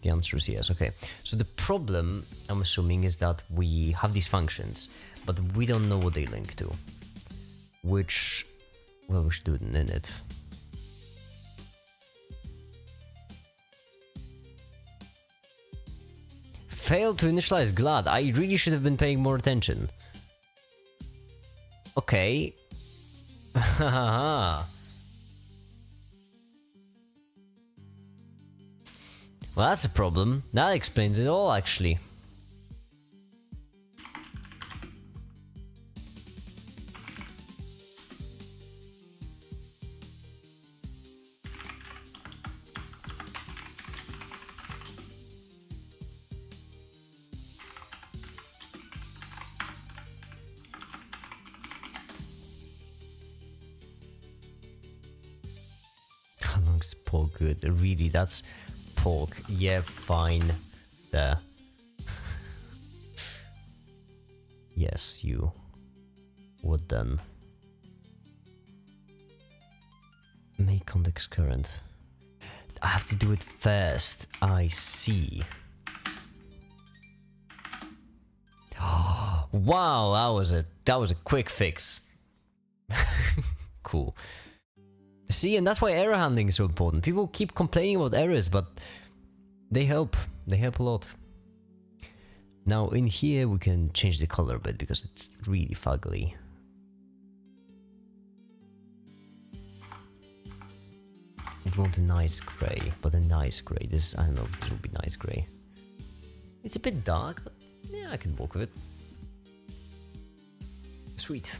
The answer is yes, okay. So the problem, I'm assuming, is that we have these functions, but we don't know what they link to. Which, well, we should do it in init. Failed to initialize GLAD. I really should have been paying more attention. Okay. Well, that's a problem. That explains it all, actually. How long is pork good? Really, that's pork. Yeah, fine. There. Yes, you. What then? Make context current. I have to do it first. I see. Wow, that was a quick fix. Cool. See, and that's why error handling is so important. People keep complaining about errors, but they help. They help a lot. Now in here we can change the color a bit because it's really fugly. We want a nice grey, but a nice grey. This, I don't know if this will be nice grey. It's a bit dark, but yeah, I can work with it. Sweet.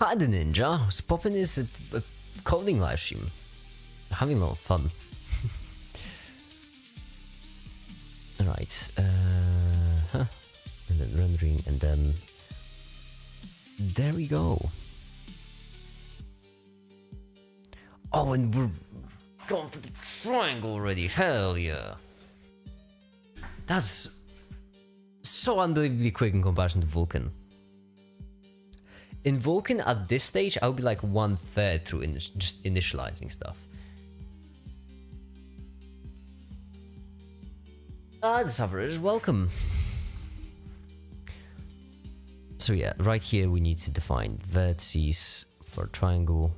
Hi the ninja, who's popping is a coding live stream. Having a lot of fun. Alright, and then rendering, and then there we go. Oh, and we're going for the triangle already. Hell yeah. That's so unbelievably quick in comparison to Vulkan. In Vulkan, at this stage, I would be like 1/3 through just initializing stuff. Ah, the sufferer is welcome. So yeah, right here we need to define vertices for triangle,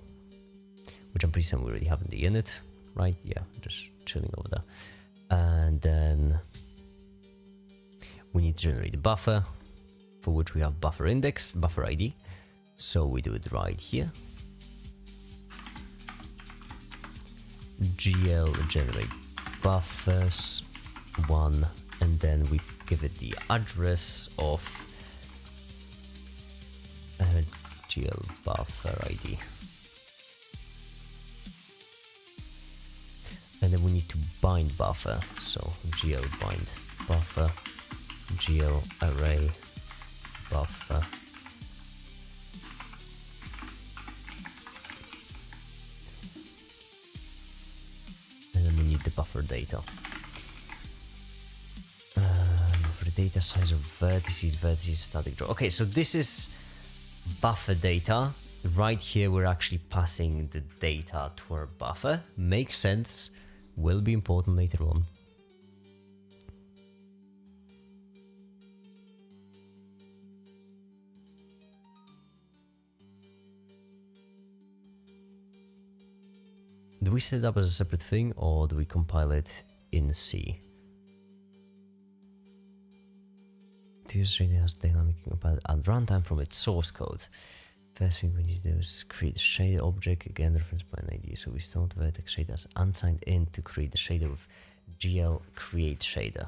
which I'm pretty certain we already have in the init, right? Yeah, just chilling over there. And then we need to generate a buffer, for which we have buffer index, buffer ID. So we do it right here. GL generate buffers 1, and then we give it the address of GL buffer ID. And then we need to bind buffer, so GL bind buffer, GL array buffer. And then we need the buffer data. For the data size of vertices static draw. Okay, so this is buffer data. Right here we're actually passing the data to our buffer. Makes sense. Will be important later on. Do we set it up as a separate thing, or do we compile it in C? To use shading has dynamic compiled at runtime from its source code. First thing we need to do is create a shader object, again referenced by an ID. So we start vertex shader as unsigned int to create the shader with GL create shader.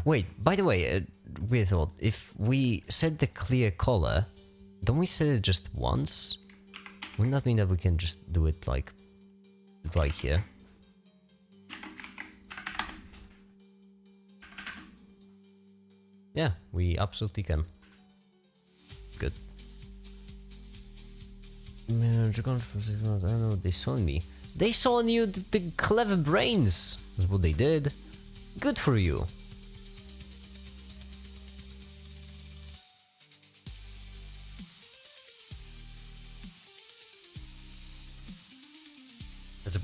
Wait, by the way, weird thought. If we set the clear color, don't we set it just once? Wouldn't that mean that we can just do it like right here? Yeah, we absolutely can. Good. I don't know, they saw me. They saw on you the clever brains. That's what they did. Good for you.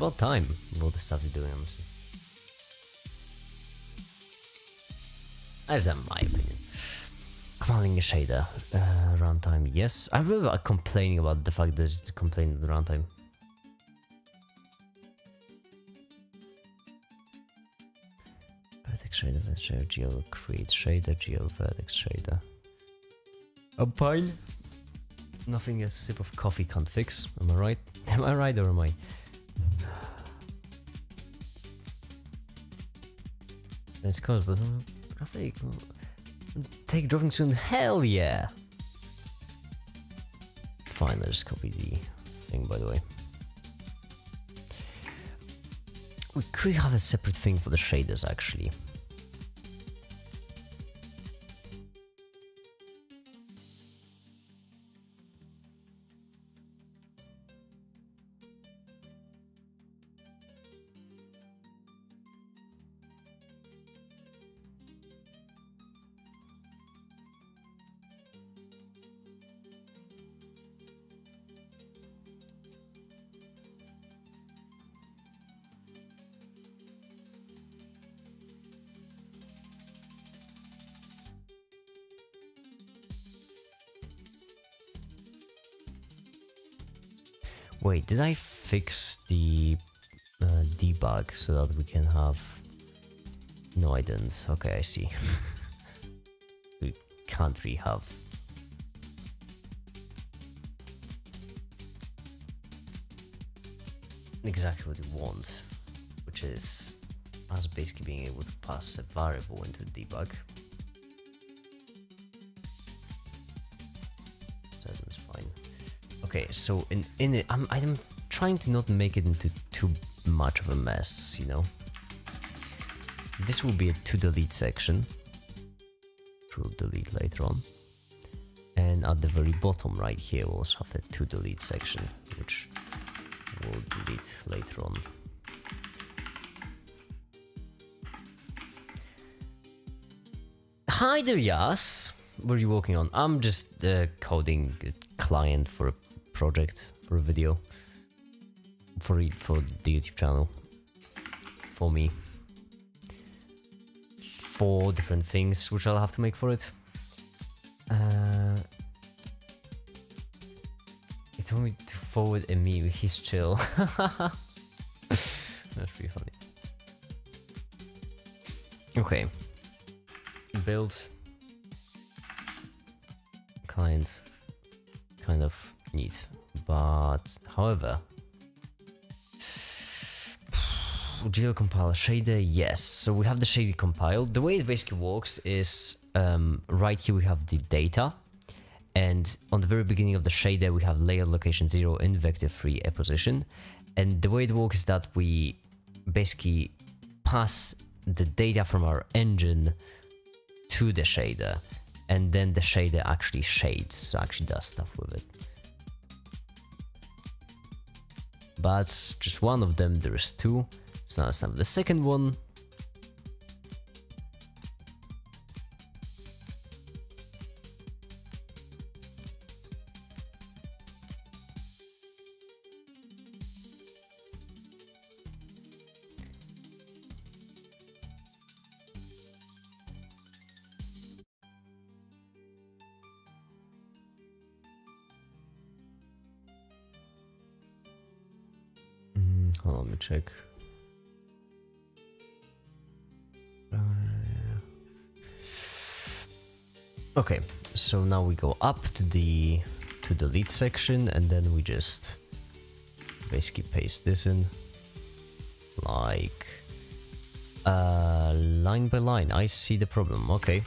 about time with all the stuff you're doing, honestly. That's my opinion. Compiling a shader. Runtime, yes. I remember complaining about the fact there's the complaint of the runtime. Vertex shader, GL create shader, GL vertex shader. I'm fine. Nothing a sip of coffee can't fix. Am I right? Am I right or am I? It's close, but traffic. Take dropping soon. Hell yeah! Fine, let's just copy the thing, by the way. We could have a separate thing for the shaders, actually. Wait, did I fix the debug so that we can have... No, I didn't. Okay, I see. We can't really have... exactly what we want, which is us basically being able to pass a variable into the debug. So that's fine. Okay, so in it, I'm trying to not make it into too much of a mess, you know. This will be a to delete section, which we'll delete later on, and at the very bottom right here we'll also have a to delete section, which we'll delete later on. Hi there, Yas. What are you working on? I'm just coding a client for a project, for a video, for the YouTube channel, for me. 4 different things which I'll have to make for it. He told me to forward a meme. He's chill. That's pretty funny. Okay. Build client, kind of neat, but however, GL compile shader, yes. So we have the shader compiled. The way it basically works is right here we have the data, and on the very beginning of the shader we have layer location 0 in vector 3 a position, and the way it works is that we basically pass the data from our engine to the shader, and then the shader actually shades, so actually does stuff with it. But just one of them, there's 2. So now let's have the second one. Hold on, let me check. Okay, so now we go up to the delete section, and then we just basically paste this in like line by line. I see the problem. Okay,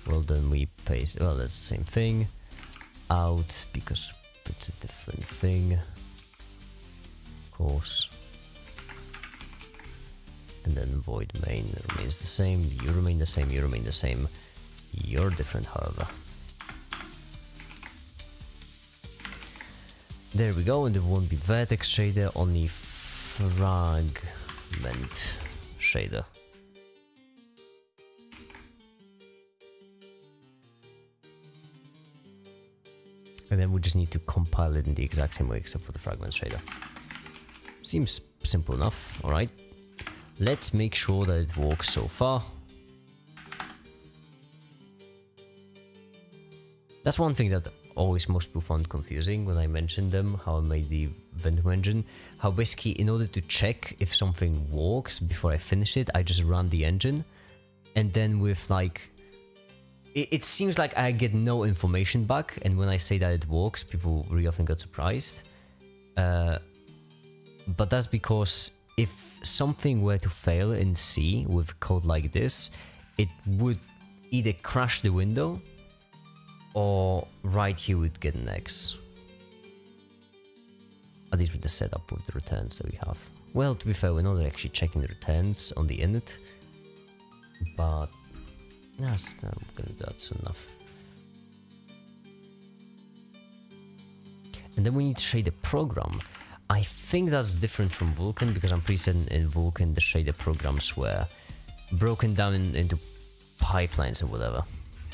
well then we paste, well, that's the same thing out because it's a different thing, of course. And then void main remains the same, you remain the same, you remain the same. You're different, however. There we go, and there won't be vertex shader, only fragment shader. And then we just need to compile it in the exact same way except for the fragment shader. Seems simple enough, alright. Let's make sure that it works so far. That's one thing that always most people found confusing when I mentioned them, how I made the Ventum engine. How basically, in order to check if something works before I finish it, I just run the engine. And then with like... It seems like I get no information back, and when I say that it works, people really often get surprised. But that's because if something were to fail in C with code like this, it would either crash the window, or right here would get an X. At least with the setup with the returns that we have. Well, to be fair, we're not actually checking the returns on the init, but yes, I'm gonna do that soon enough. And then we need to shade the program. I think that's different from Vulkan, because I'm pretty certain in Vulkan the shader programs were broken down into pipelines or whatever.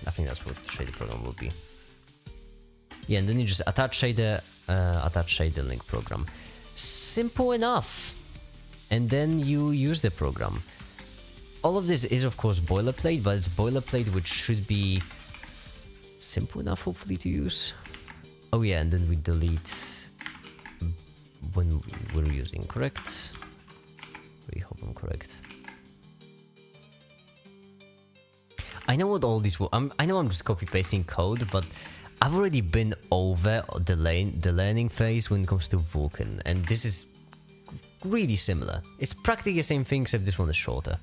I think that's what the shader program will be. Yeah, and then you just attach shader link program. Simple enough. And then you use the program. All of this is of course boilerplate, but it's boilerplate which should be simple enough hopefully to use. Oh yeah, and then we delete when we're using correct. Really hope I'm correct. I know what all these will. I know I'm just copy pasting code, but I've already been over the learning phase when it comes to Vulkan, and this is really similar. It's practically the same thing, except this one is shorter.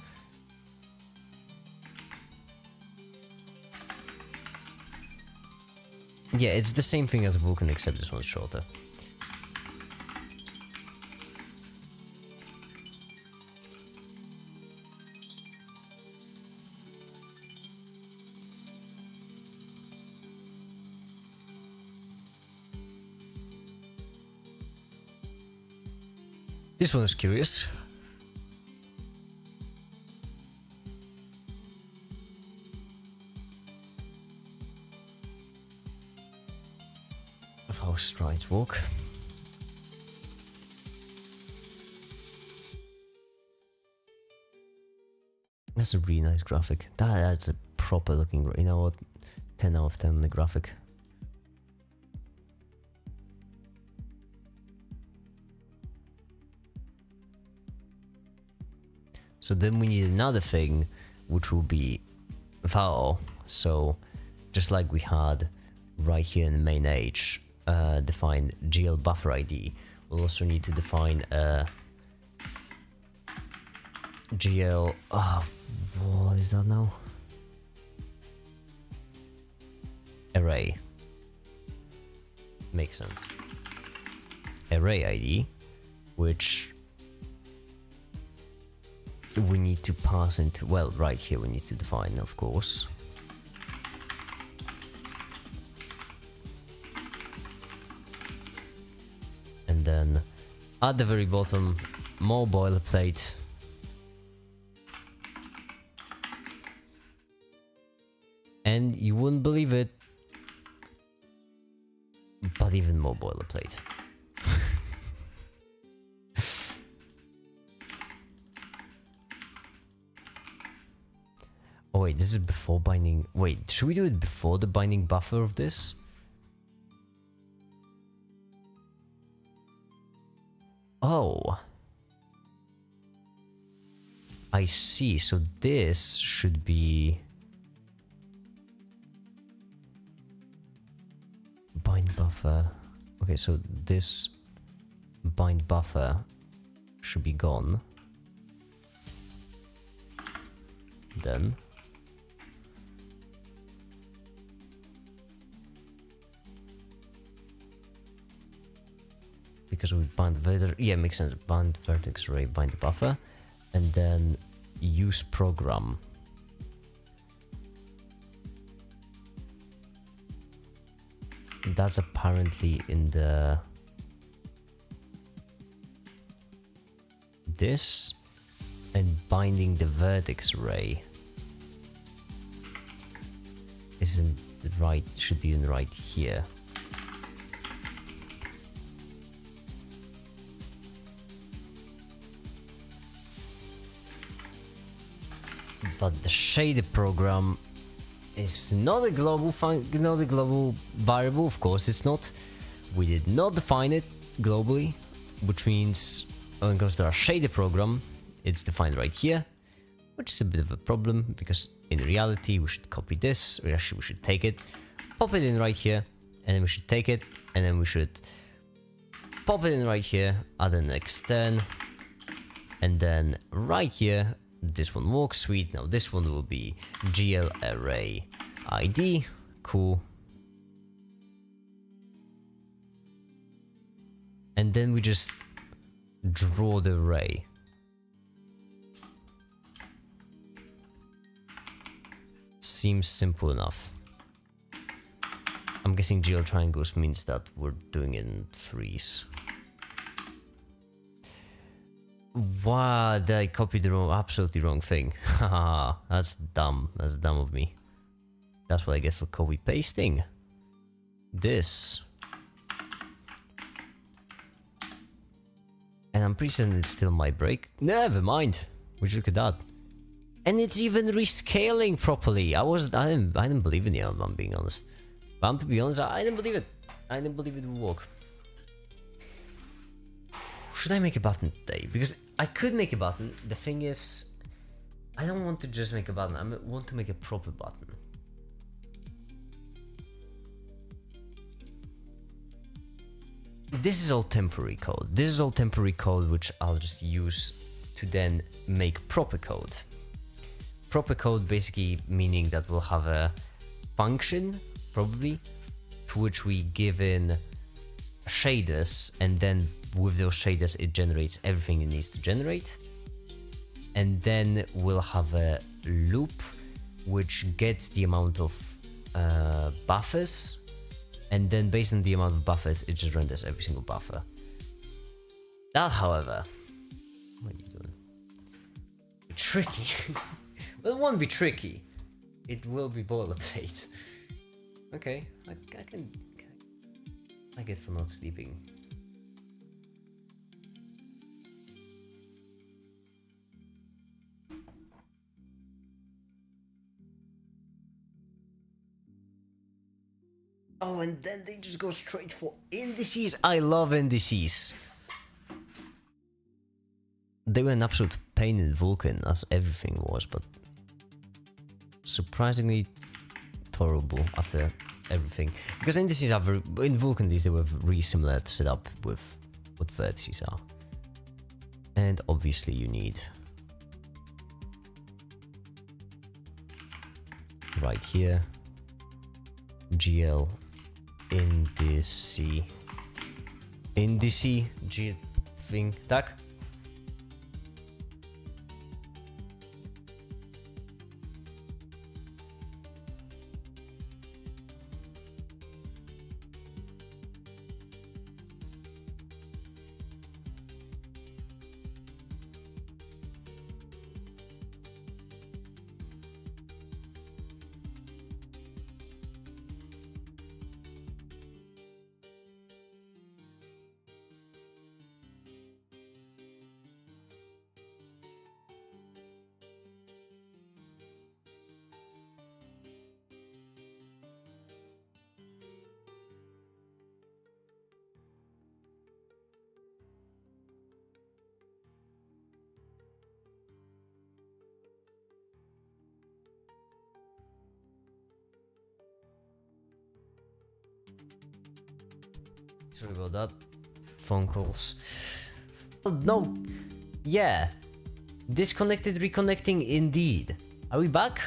Yeah, it's the same thing as Vulkan, except this one's shorter. This one is curious. Of how strides walk. That's a really nice graphic. That's a proper looking, you know what? 10 out of 10 on the graphic. So then we need another thing, which will be val. So just like we had right here in the main H, define GL buffer ID. We'll also need to define GL. What is that now? Array. Makes sense. Array ID, which we need to pass into, well, right here we need to define, of course. And then at the very bottom, more boilerplate. And you wouldn't believe it, but even more boilerplate. Oh wait, this is before binding. Wait, should we do it before the binding buffer of this? Oh. I see, so this should be... bind buffer. Okay, so this bind buffer should be gone. Then because we bind vertex, yeah, makes sense. Bind vertex array, bind buffer, and then use program. That's apparently in the this, and binding the vertex array isn't right, should be in right here. But the shader program is not a global not a global variable, of course it's not. We did not define it globally, which means when it comes to our shader program, it's defined right here, which is a bit of a problem because in reality we should copy this, or actually we should take it, pop it in right here, and then we should take it, and then we should pop it in right here, add an extend, and then right here, this one works, sweet. Now this one will be GL array ID, cool. And then we just draw the array. Seems simple enough. I'm guessing GL triangles means that we're doing it in threes. Wow, I copied the absolutely wrong thing. Haha, that's dumb. That's dumb of me. That's what I get for copy pasting. This. And I'm pretty certain it's still my break. Never mind. Would you look at that? And it's even rescaling properly. I didn't believe in it, if I'm being honest. But to be honest, I didn't believe it. I didn't believe it would work. Should I make a button today? Because I could make a button. The thing is, I don't want to just make a button. I want to make a proper button. This is all temporary code. This is all temporary code which I'll just use to then make proper code. Proper code basically meaning that we'll have a function, probably, to which we give in shaders, and then with those shaders it generates everything it needs to generate. And then we'll have a loop which gets the amount of buffers, and then based on the amount of buffers it just renders every single buffer. That, however, what are you doing? Tricky. Well, it won't be tricky. It will be boilerplate. Okay, I get for not sleeping. Oh, and then they just go straight for indices. I love indices. They were an absolute pain in Vulkan, as everything was, but surprisingly tolerable after everything. Because indices are very, in Vulkan they were really similar to set up with what vertices are. And obviously you need right here GL indice G thing, tak? Sorry about that. Phone calls. Oh, no. Yeah. Disconnected, reconnecting indeed. Are we back?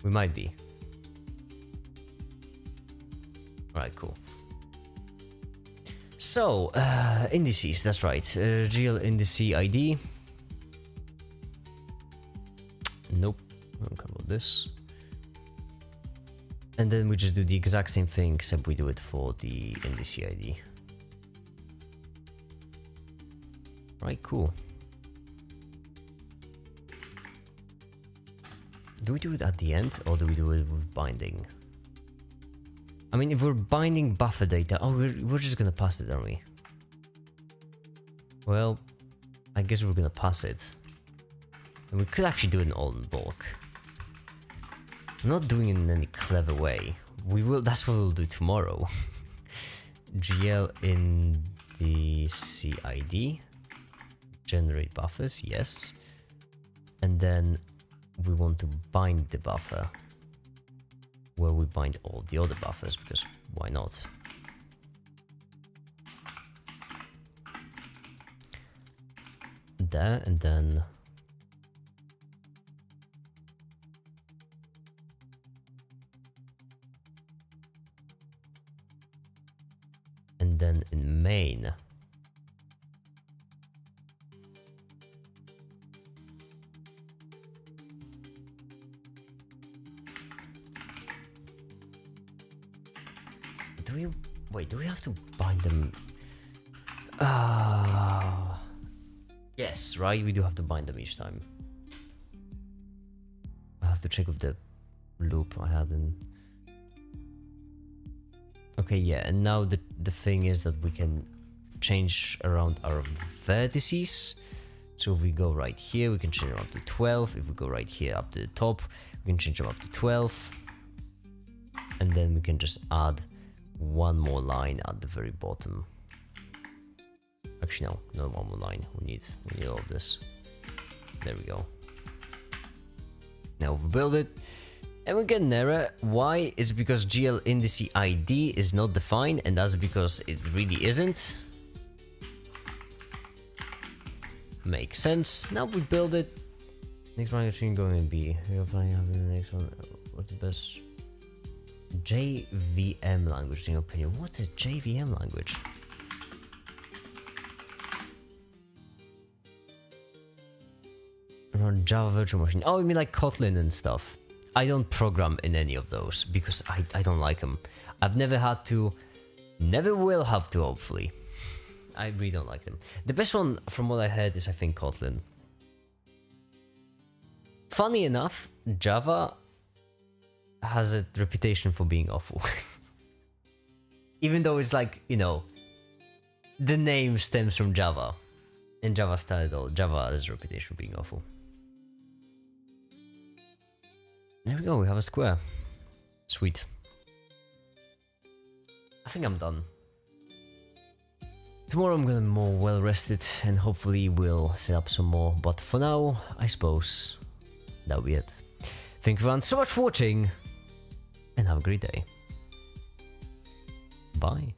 We might be. Alright, cool. So, indices, that's right. GL indice ID. Nope. I don't care about this. And then we just do the exact same thing, except we do it for the indice ID. Right, cool. Do we do it at the end, or do we do it with binding? I mean, if we're binding buffer data... Oh, we're just gonna pass it, aren't we? Well, I guess we're gonna pass it. And we could actually do it all in bulk. I'm not doing it in any clever way. We will. That's what we'll do tomorrow. GL in the CID. Generate buffers, yes. And then we want to bind the buffer where we bind all the other buffers, because why not? There, and then in main do we have to bind them? Yes, right, we do have to bind them each time. I have to check with the loop I had in. Okay, yeah, and now the thing is that we can change around our vertices. So if we go right here, we can change them up to 12. If we go right here up to the top, we can change them up to 12. And then we can just add one more line at the very bottom. Actually, no, not one more line. We need all of this. There we go. Now we build it. And we get an error. Why? It's because GL index ID is not defined, and that's because it really isn't. Makes sense. Now we build it. Next one is going to be. We're planning on the next one. What's the best? JVM language, in your opinion? What's a JVM language? Around Java Virtual Machine. Oh, you mean like Kotlin and stuff? I don't program in any of those because I don't like them. I've never had to, never will have to, hopefully. I really don't like them. The best one from what I heard is, I think, Kotlin. Funny enough, Java has a reputation for being awful. Even though it's like, you know, the name stems from Java. And Java started all. Java has a reputation for being awful. There we go, we have a square. Sweet. I think I'm done. Tomorrow I'm gonna be more well rested and hopefully we'll set up some more. But for now, I suppose that'll be it. Thank you everyone so much for watching and have a great day. Bye.